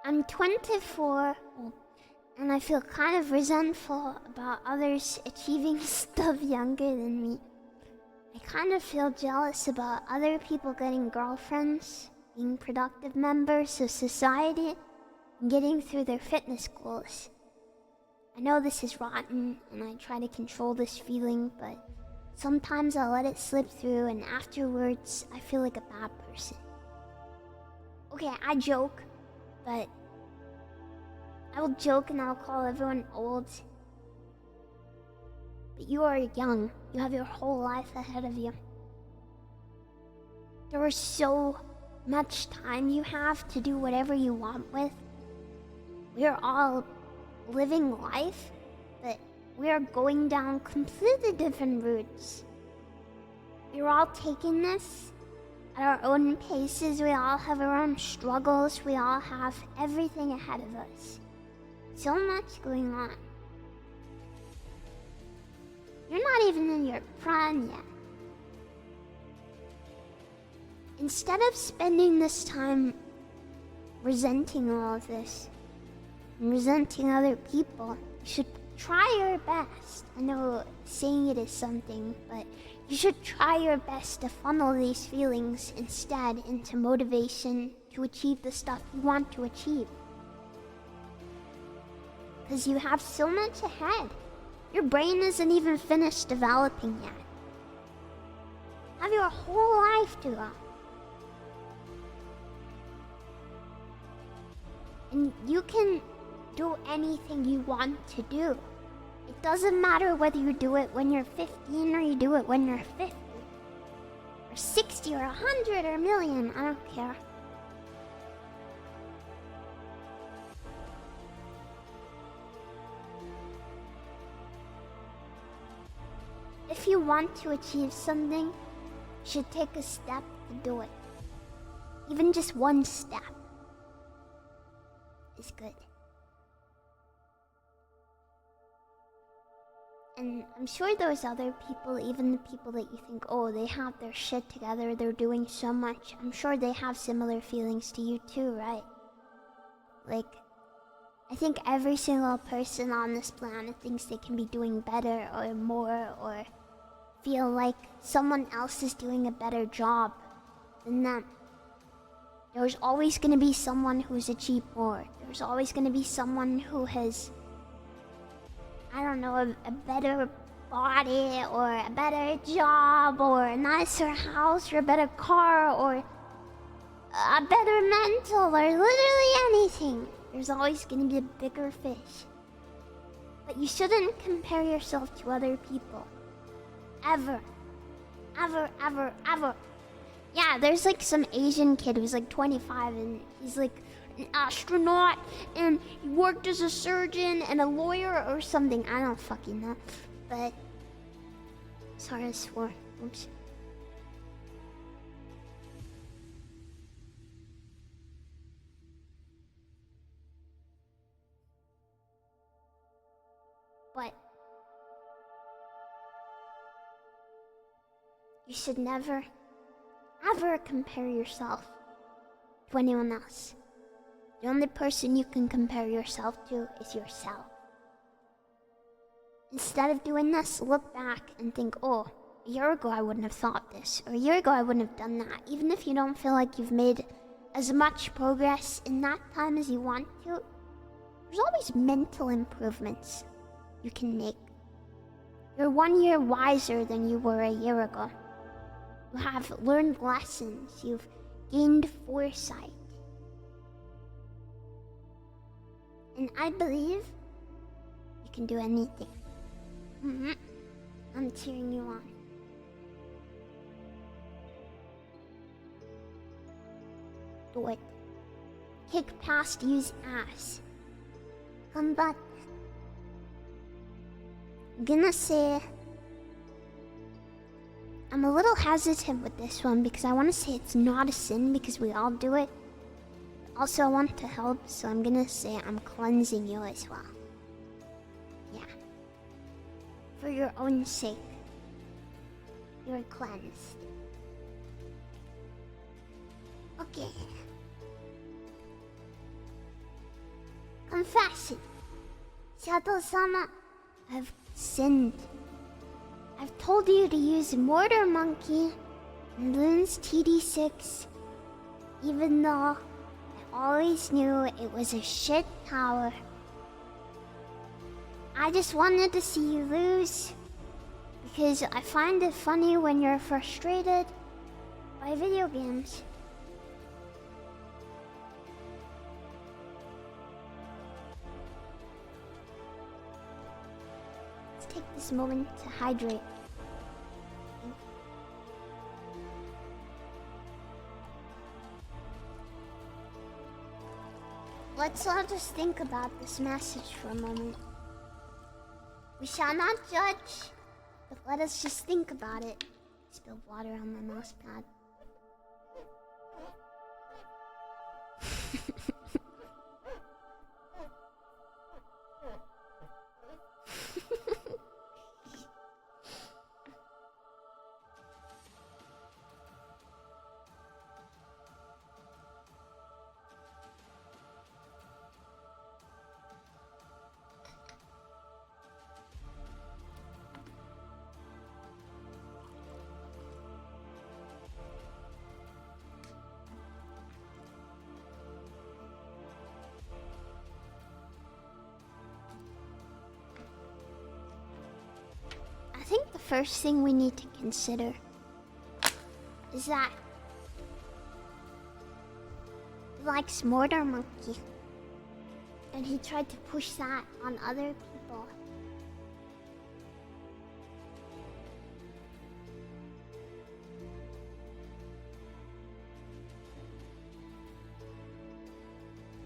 I'm 24, and I feel kind of resentful about others achieving stuff younger than me. I kind of feel jealous about other people getting girlfriends, being productive members of society, and getting through their fitness goals. I know this is rotten, and I try to control this feeling, but sometimes I let it slip through, and afterwards, I feel like a bad person. Okay, I joke, but I will joke and I'll call everyone old. But you are young. You have your whole life ahead of you. There is so much time you have to do whatever you want with. We are all living life, but we are going down completely different routes. We're all taking this at our own paces. We all have our own struggles. We all have everything ahead of us. So much going on. You're not even in your prime yet. Instead of spending this time resenting all of this and resenting other people, you should try your best. I know saying it is something, but you should try your best to funnel these feelings instead into motivation to achieve the stuff you want to achieve. Because you have so much ahead. Your brain isn't even finished developing yet. Have your whole life to go. And you can do anything you want to do. It doesn't matter whether you do it when you're 15 or you do it when you're 50. Or 60 or 100 or a million, I don't care. If you want to achieve something, you should take a step to do it. Even just one step is good. And I'm sure there's other people, even the people that you think, oh, they have their shit together, they're doing so much. I'm sure they have similar feelings to you too, right? Like, I think every single person on this planet thinks they can be doing better or more, or feel like someone else is doing a better job than them. There's always going to be someone who's achieved more. There's always going to be someone who has, I don't know, a better body or a better job or a nicer house or a better car or a better mental or literally anything. There's always going to be a bigger fish. But you shouldn't compare yourself to other people. Ever. Ever, ever, ever. Yeah, there's like some Asian kid who's like 25 and he's like an astronaut and he worked as a surgeon and a lawyer or something. I don't fucking know. But sorry, I swore. Oops. But you should never, ever compare yourself to anyone else. The only person you can compare yourself to is yourself. Instead of doing this, look back and think, oh, a year ago I wouldn't have thought this, or a year ago I wouldn't have done that. Even if you don't feel like you've made as much progress in that time as you want to, there's always mental improvements you can make. You're 1 year wiser than you were a year ago. You have learned lessons. You've gained foresight. And I believe you can do anything. I'm cheering you on. Do it. Kick past you's ass. Come back. I'm gonna say I'm a little hesitant with this one because I want to say it's not a sin because we all do it. Also, I want to help, so I'm gonna say I'm cleansing you as well. Yeah. For your own sake. you're cleansed. Okay. Confession. Shadow-sama, I've sinned. I've told you to use Mortar Monkey and Loon's TD6, even though I always knew it was a shit tower. I just wanted to see you lose, because I find it funny when you're frustrated by video games. Let's take this moment to hydrate. Let's all just think about this message for a moment. We shall not judge, but let us just think about it. Spilled water on my mouse pad. I think the first thing we need to consider is that he likes Mortar Monkey, and he tried to push that on other people.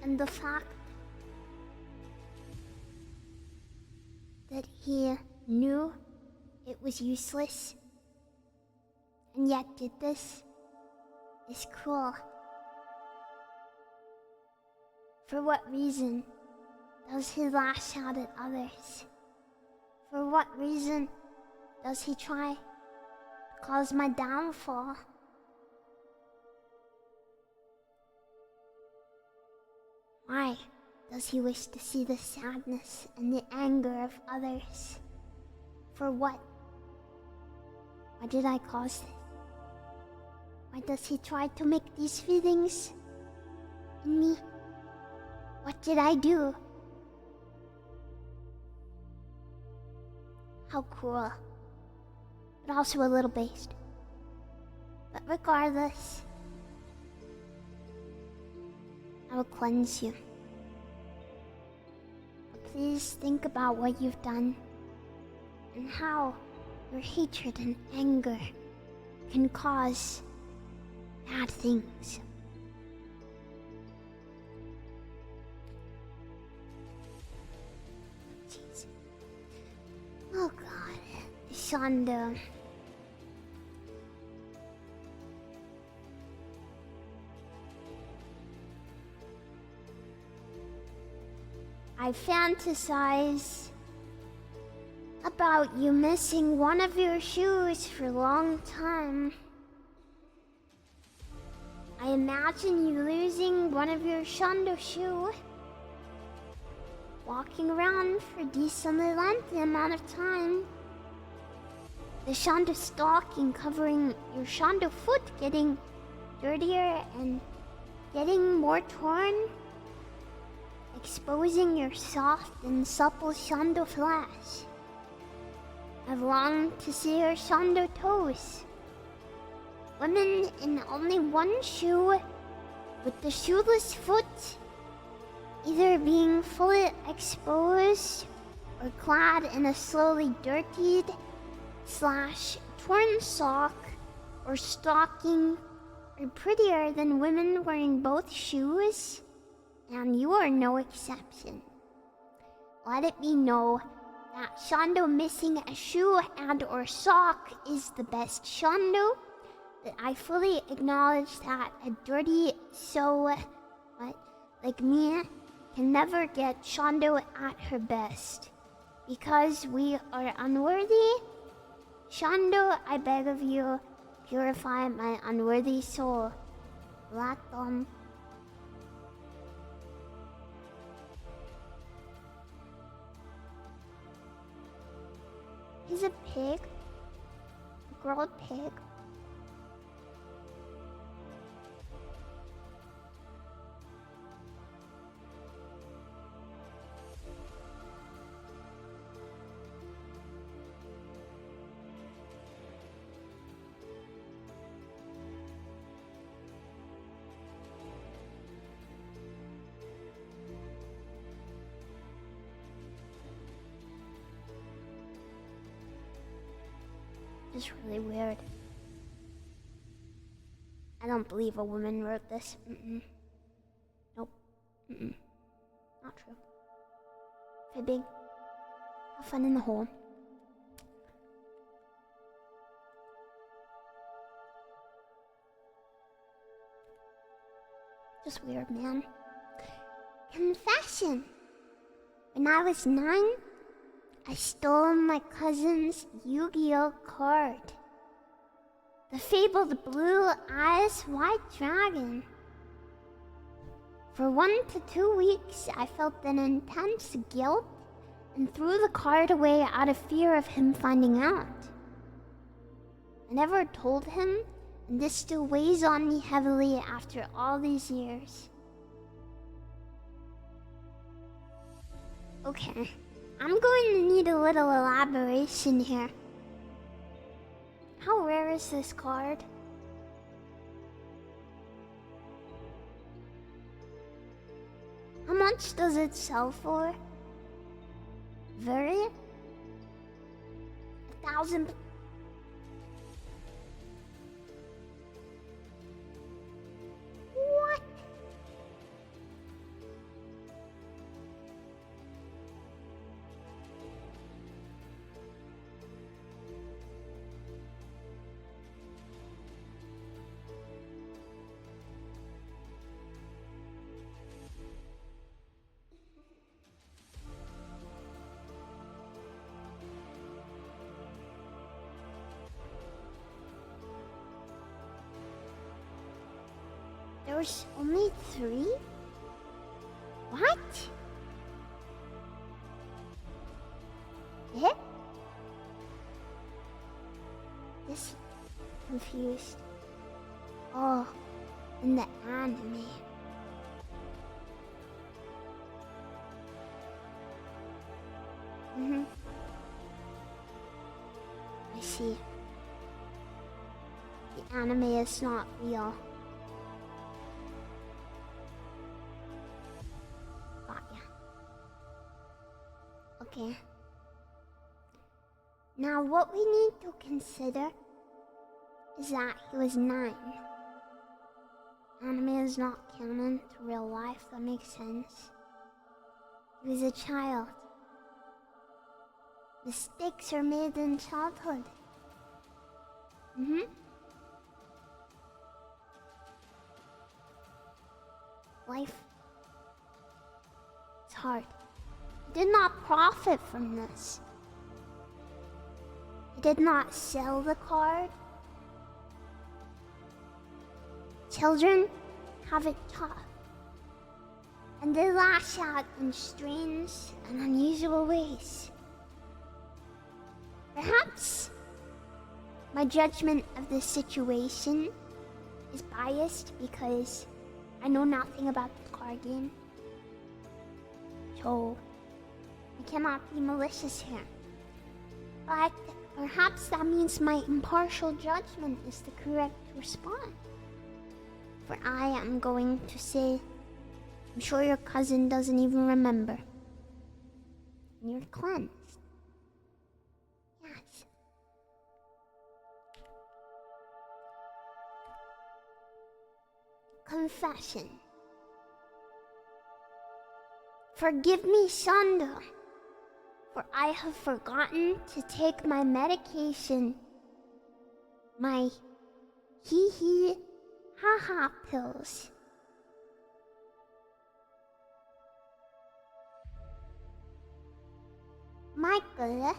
And the fact that he knew it was useless and yet did this is cruel. For what reason does he lash out at others? For what reason does he try to cause my downfall? Why does he wish to see the sadness and the anger of others? For what? Why did I cause this? Why does he try to make these feelings in me? What did I do? How cruel, but also a little based. But regardless, I will cleanse you. But please think about what you've done and how your hatred and anger can cause bad things. Jeez. Oh God, SHONDO. I fantasize about you missing one of your shoes for a long time. I imagine you losing one of your SHONDO shoe, walking around for a decently lengthy amount of time, the SHONDO stocking covering your SHONDO foot getting dirtier and getting more torn, exposing your soft and supple SHONDO flesh. I've longed to see her SHONDO toes. Women in only one shoe, with the shoeless foot either being fully exposed or clad in a slowly dirtied / torn sock or stocking, are prettier than women wearing both shoes, and you are no exception. Let it be known that SHONDO missing a shoe and or sock is the best SHONDO, but I fully acknowledge that a dirty like me can never get SHONDO at her best, because we are unworthy Shondo, I beg of you, purify my unworthy soul. Latom. He's a pig. A girl pig. It's really weird. I don't believe a woman wrote this. Nope. Not true. Fibbing. Have fun in the hole. Just weird, man. Confession. When I was 9, I stole my cousin's Yu-Gi-Oh card. The fabled blue eyes white dragon. For 1 to 2 weeks, I felt an intense guilt and threw the card away out of fear of him finding out. I never told him, and this still weighs on me heavily after all these years. Okay. I'm going to need a little elaboration here. How rare is this card? How much does it sell for? Very? 1,000. What? There's only 3? What? Eh? This confused. Oh, in the anime. I see. The anime is not real. Okay. Now what we need to consider is that he was 9. Anime is not canon to real life, that makes sense. He was a child. Mistakes are made in childhood. Life is hard. He did not profit from this. He did not sell the card. Children have it tough, and they lash out in strange and unusual ways. Perhaps my judgment of this situation is biased because I know nothing about the card game. So I cannot be malicious here. But perhaps that means my impartial judgment is the correct response. For I am going to say, I'm sure your cousin doesn't even remember. You're cleansed. Yes. Confession. Forgive me, Shondo, for I have forgotten to take my medication, my hee-hee ha-ha pills. Michael,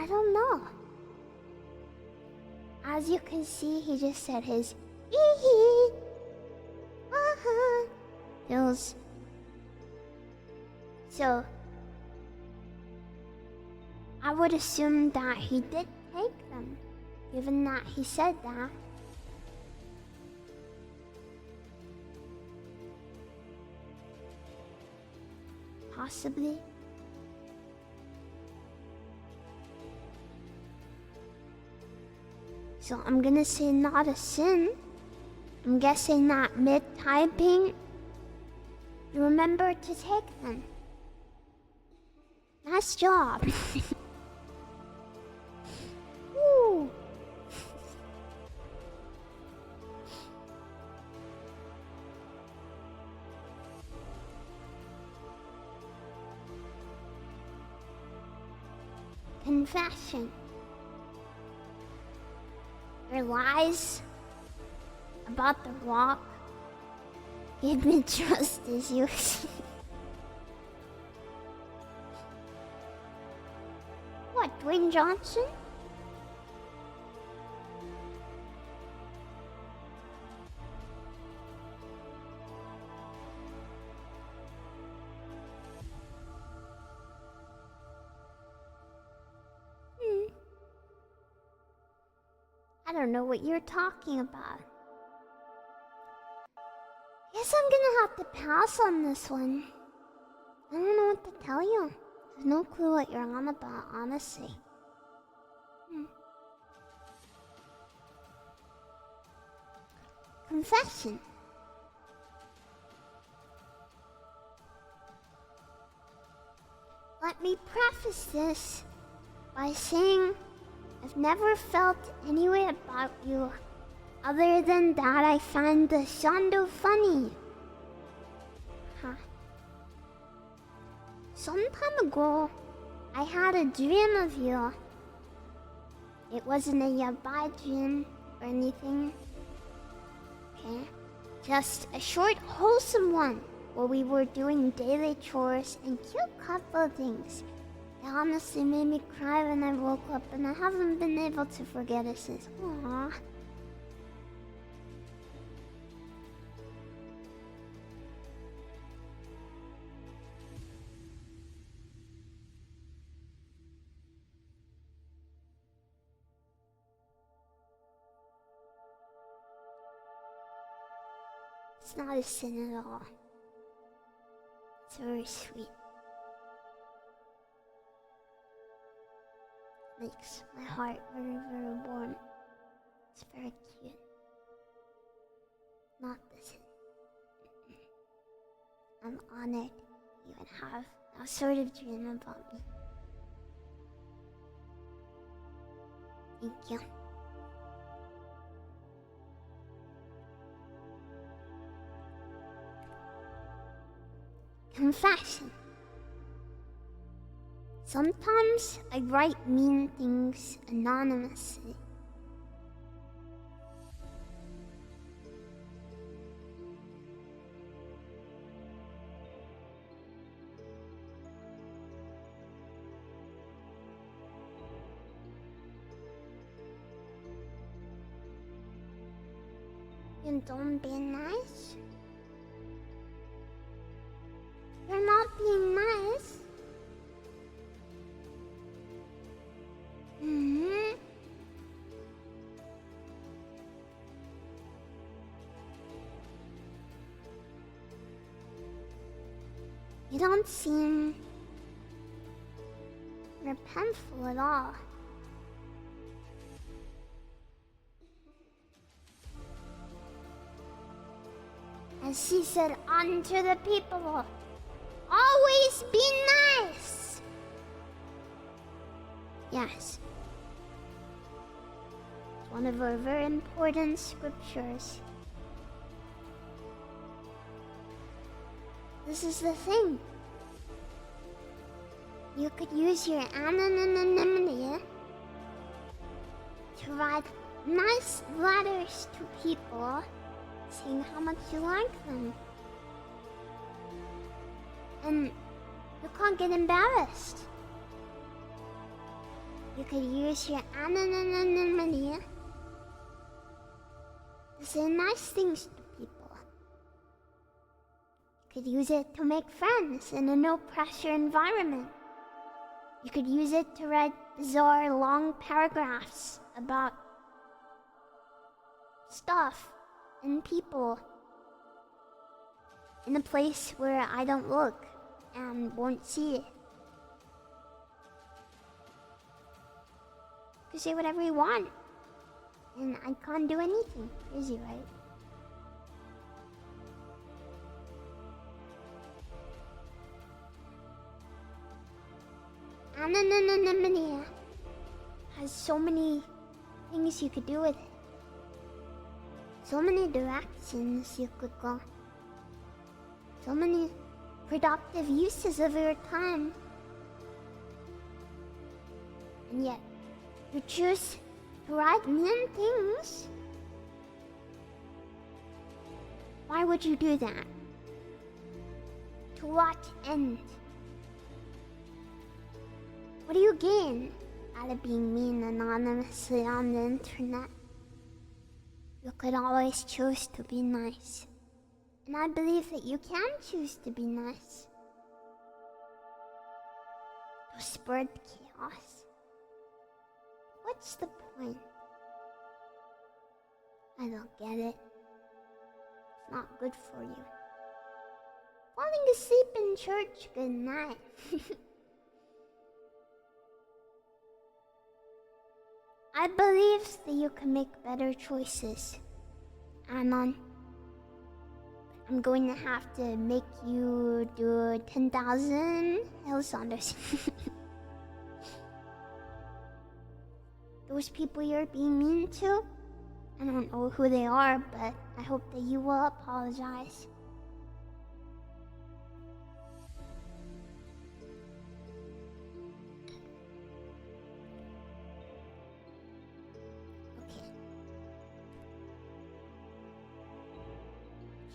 I don't know. As you can see, he just said his hee feels. So I would assume that he did take them, given that he said that. Possibly. So I'm gonna say not a sin. I'm guessing that mid-typing, you remember to take them. Nice job. Woo. Confession. Your lies about the rock gave me trust issues. What, Dwayne Johnson? I don't know what you're talking about. Guess I'm gonna have to pass on this one. I don't know what to tell you. There's no clue what you're on about, honestly. Confession. Let me preface this by saying I've never felt any way about you other than that I find the SHONDO funny. Some time ago, I had a dream of you. It wasn't a yabai dream or anything. Okay? Just a short, wholesome one where we were doing daily chores and cute couple things. It honestly made me cry when I woke up, and I haven't been able to forget it since. Aww. It's not a sin at all. It's very sweet. Makes my heart very, very warm. It's very cute. Not the sin. I'm honored you would have that sort of dream about me. Thank you. Confession. Sometimes I write mean things anonymously. You don't be nice? You're not being nice. You don't seem repentful at all. As he said unto the people, always be nice. Yes. It's one of our very important scriptures. This is the thing. You could use your anonymity to write nice letters to people saying how much you like them. And you can't get embarrassed. You could use your anonymity to say nice things to people. You could use it to make friends in a no-pressure environment. You could use it to write bizarre long paragraphs about stuff and people in a place where I don't look and won't see it. You can say whatever you want, and I can't do anything. Crazy, right? Anonymity has so many things you could do with it. So many directions you could go. So many productive uses of your time. And yet, you choose to write mean things. Why would you do that? To what end? What do you gain out of being mean anonymously on the internet? You could always choose to be nice. And I believe that you can choose to be nice. To spread chaos. What's the point? I don't get it. It's not good for you. Falling asleep in church, good night. I believe that you can make better choices, Anon. I'm going to have to make you do 10,000 Hail Saunders. Those people you're being mean to, I don't know who they are, but I hope that you will apologize.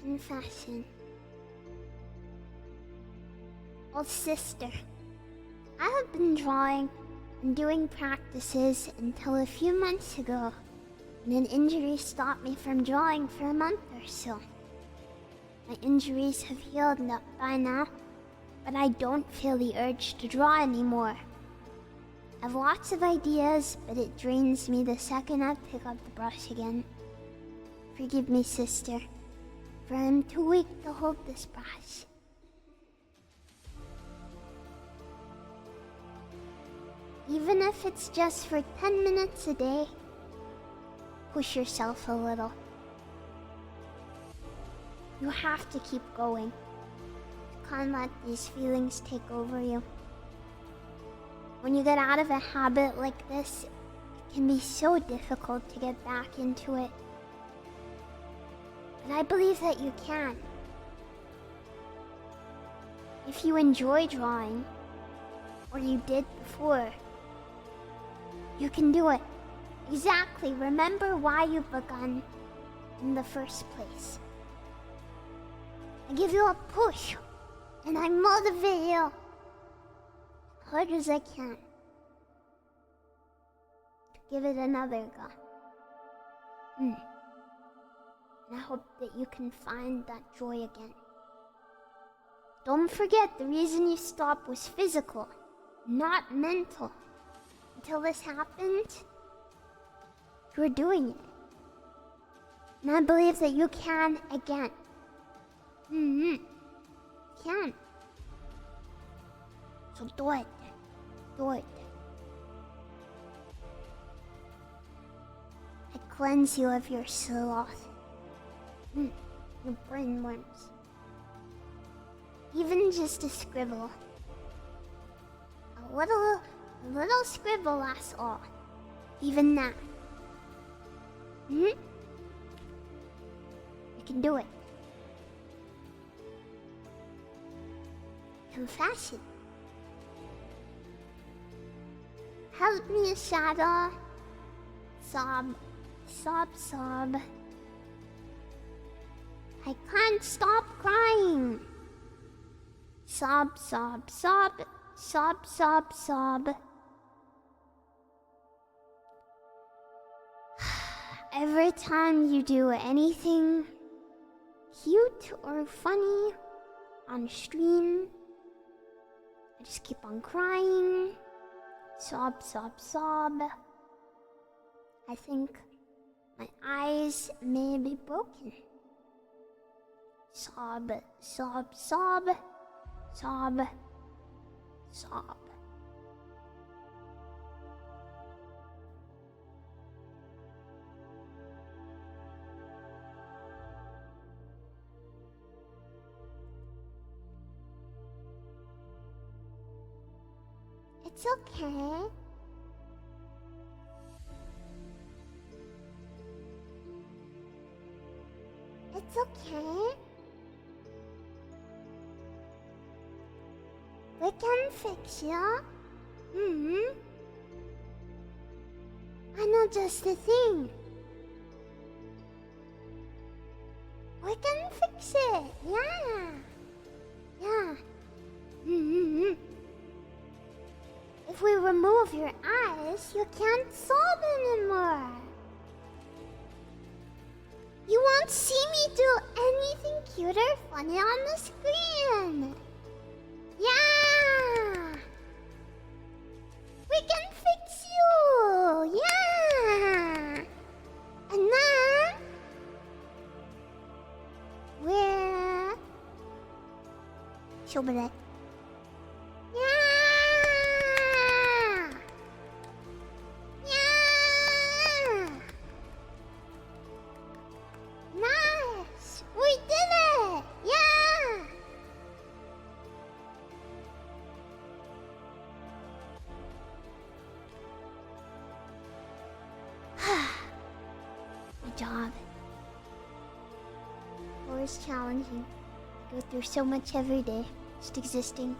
Confession. Oh, sister, I have been drawing and doing practices until a few months ago, when an injury stopped me from drawing for a month or so. My injuries have healed up by now, but I don't feel the urge to draw anymore. I have lots of ideas, but it drains me the second I pick up the brush again. Forgive me, sister, for I'm too weak to hold this brush. Even if it's just for 10 minutes a day, push yourself a little. You have to keep going. You can't let these feelings take over you. When you get out of a habit like this, it can be so difficult to get back into it. But I believe that you can. If you enjoy drawing, or you did before, you can do it. Exactly. Remember why you begun in the first place. I give you a push, and I motivate you as hard as I can to give it another go. And I hope that you can find that joy again. Don't forget, the reason you stopped was physical, not mental. Until this happened, you were doing it. And I believe that you can again. Can. So do it. Do it. I cleanse you of your sloth. Your brain worms. Even just a scribble. A little scribble, that's all. Even that. You can do it. Confession. Help me, shadow. Sob, sob, sob. I can't stop crying. Sob, sob, sob, sob, sob, sob. every time you do anything cute or funny on stream, I just keep on crying. Sob, sob, sob. I think my eyes may be broken. Sob, sob, sob. Sob, sob. It's okay. It's okay. We can fix you. I know just the thing. We can fix it. Yeah. If we remove your eyes, you can't sob anymore. You won't see me do anything cute or funny on the screen. Yeah! We can fix you! Yeah! And then we're Shoberet. Nice! We did it! Yeah! My job. Always challenging. Go through so much every day, just existing.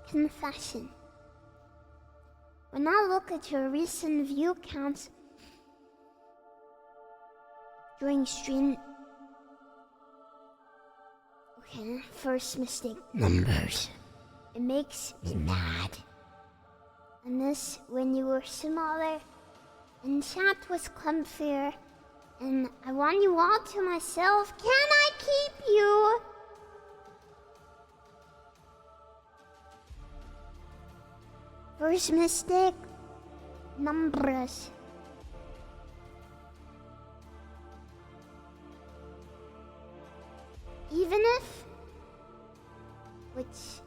Confession. When I look at your recent view counts during stream... Okay, first mistake. Numbers. It makes me mad. And this, when you were smaller, and chat was clumpier, and I want you all to myself. Can I keep you? First mistake, numbers. Even if, which,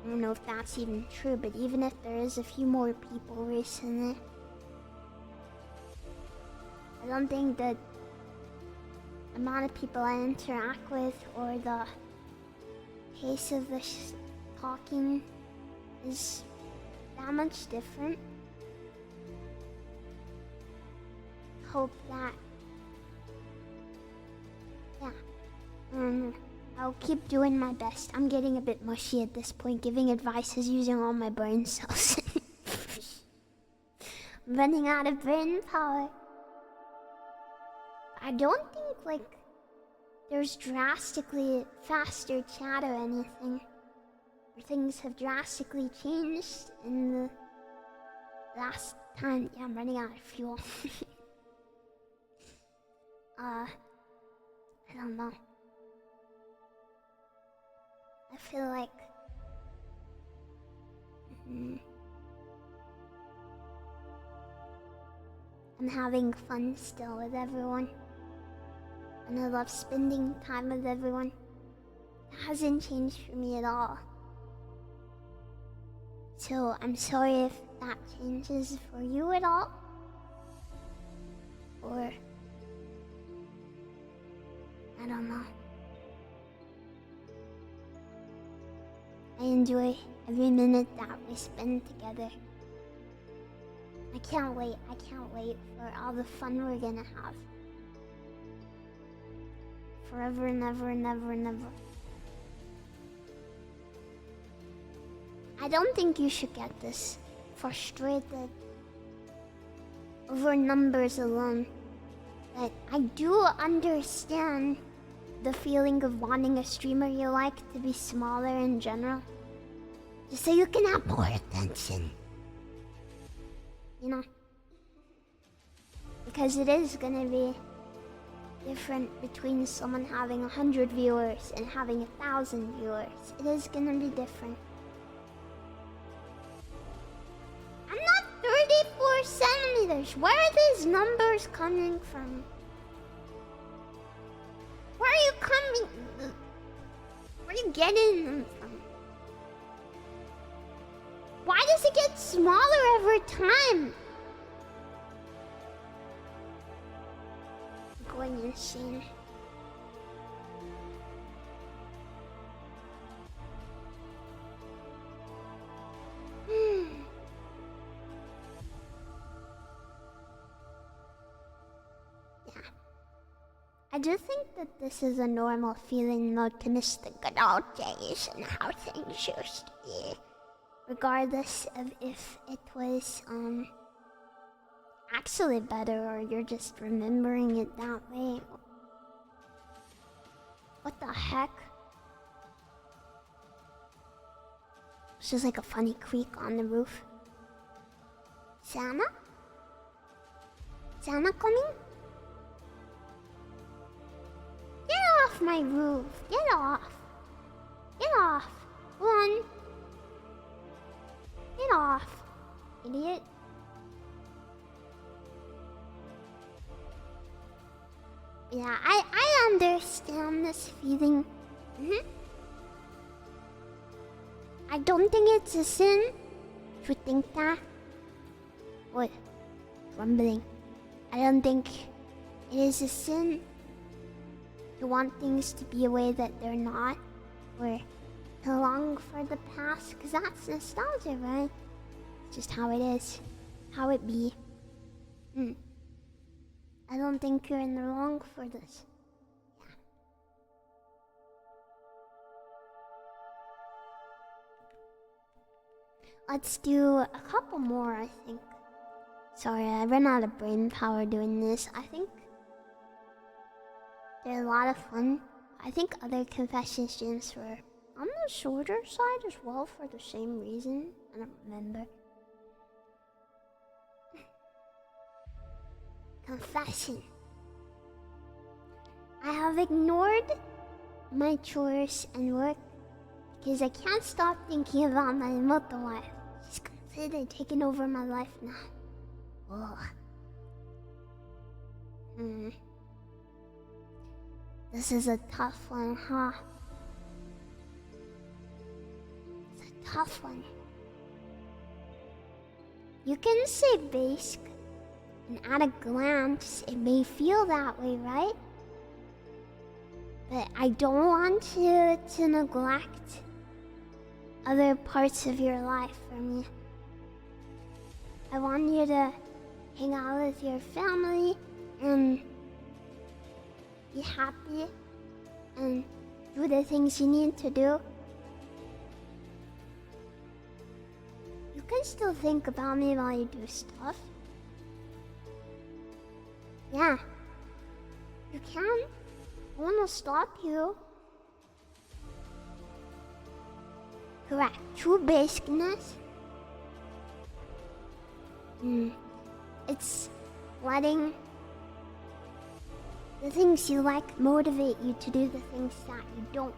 I don't know if that's even true, but even if there is a few more people recently, I don't think the amount of people I interact with or the pace of the talking is that much different. Hope that, I'll keep doing my best. I'm getting a bit mushy at this point. Giving advice is using all my brain cells. I'm running out of brain power. I don't think, there's drastically faster chat or anything. Or things have drastically changed in the last time. Yeah, I'm running out of fuel. I don't know. I feel like I'm having fun still with everyone. And I love spending time with everyone. It hasn't changed for me at all. So I'm sorry if that changes for you at all. Or I don't know. I enjoy every minute that we spend together. I can't wait for all the fun we're gonna have. Forever and ever and ever and ever. I don't think you should get this frustrated over numbers alone. But I do understand the feeling of wanting a streamer you like to be smaller in general. Just so you can have more attention. You know? Because it is gonna be different between someone having 100 viewers and having 1,000 viewers. It is gonna be different. I'm not 34 centimeters. Where are these numbers coming from? Where are you coming? Where are you getting them from? Why does it get smaller every time? I'm going insane. Yeah. I do think that this is a normal feeling mode to miss the good old days and how things used to be. Regardless of if it was, actually better or you're just remembering it that way. What the heck? It's just like a funny creak on the roof. Santa? Santa coming? Get off my roof! Get off! Get off! Come on! Get off, idiot. Yeah, I understand this feeling. I don't think it's a sin to think that. What? Rumbling. I don't think it is a sin to want things to be a way that they're not, or to long for the past, because that's nostalgia, right? It's just how it is, how it be. I don't think you're in the wrong for this. Yeah. Let's do a couple more, I think. Sorry, I ran out of brain power doing this. I think they're a lot of fun. I think other confession streams were on the shorter side as well for the same reason. I don't remember. Confession. I have ignored my chores and work because I can't stop thinking about my immortal wife. She's completely taken over my life now. This is a tough one, huh? It's a tough one. You can say basic, and at a glance, it may feel that way, right? But I don't want you to neglect other parts of your life for me. I want you to hang out with your family and be happy and do the things you need to do. You can still think about me while you do stuff. Yeah, you can. I want to stop you. Correct. True basicness. It's letting the things you like motivate you to do the things that you don't.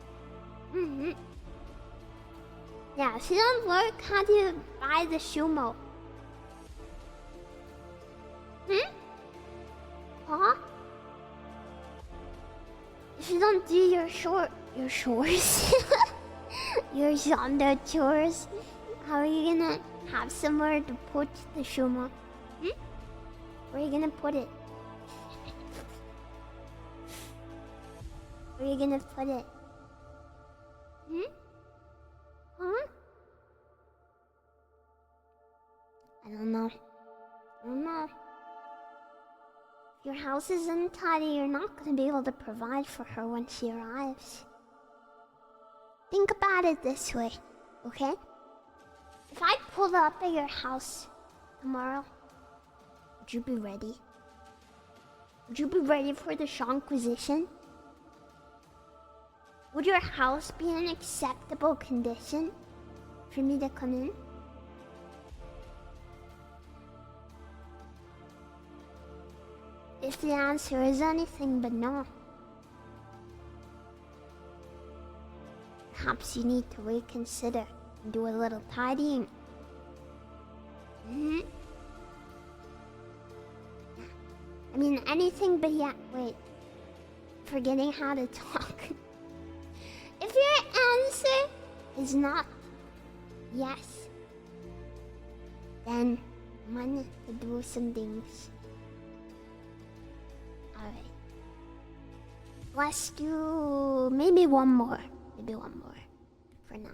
Yeah, if you don't work, how do you buy the sumo? Huh? If you don't do your chores, your SHONDO chores, how are you gonna have somewhere to put the sumo? Where are you gonna put it? Where are you gonna put it? Huh? I don't know. If your house is untidy, you're not gonna be able to provide for her when she arrives. Think about it this way, okay? If I pulled up at your house tomorrow, would you be ready? Would you be ready for the Shonquisition? Would your house be in acceptable condition for me to come in? If the answer is anything but no, perhaps you need to reconsider and do a little tidying. I mean, anything but yeah, wait. Forgetting how to talk. If your answer is not yes, then I might need to do some things. Alright. Let's do maybe one more. Maybe one more for now.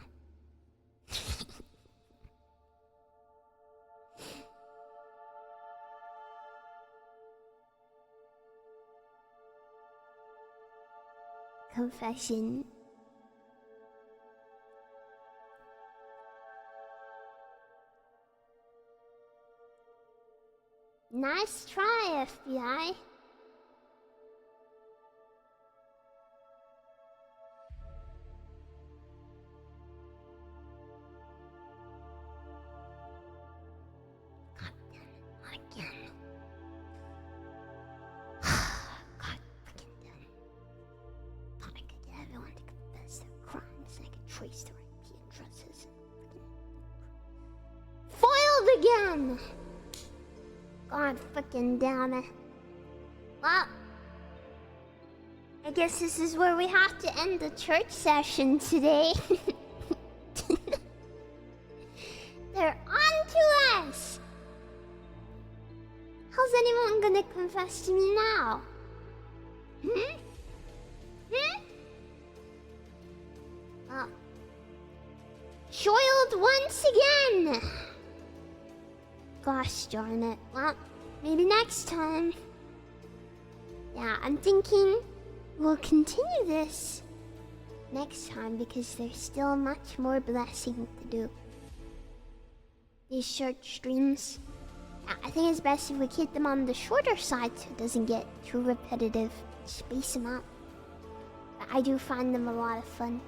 Confession. Nice try, FBI. God damn it, again. God freaking damn it. Thought I could get everyone to confess their crimes and I could trace their IP addresses. Foiled again! God fucking damn it. Well, I guess this is where we have to end the church session today. They're on to us! How's anyone gonna confess to me now? Well, foiled once again! Gosh darn it. Well, maybe next time. Yeah, I'm thinking we'll continue this next time because there's still much more blessing to do. These short streams, I think it's best if we keep them on the shorter side so it doesn't get too repetitive. Space them out. But I do find them a lot of fun.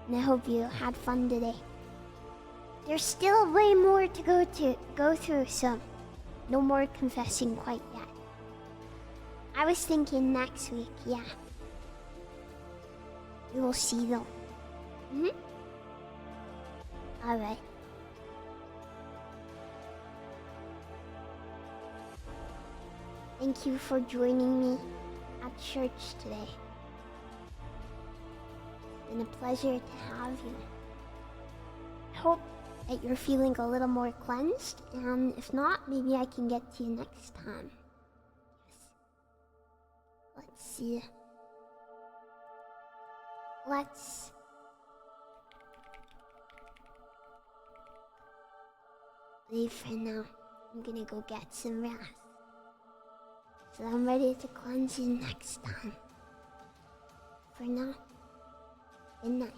And I hope you had fun today. There's still way more to go through, so no more confessing quite yet. I was thinking next week, yeah. We will see though. Alright. Thank you for joining me at church today. It's been a pleasure to have you. I hope that you're feeling a little more cleansed, and if not, maybe I can get to you next time. Yes. Let's see. Let's leave for now. I'm gonna go get some rest. So I'm ready to cleanse you next time. For now, good night.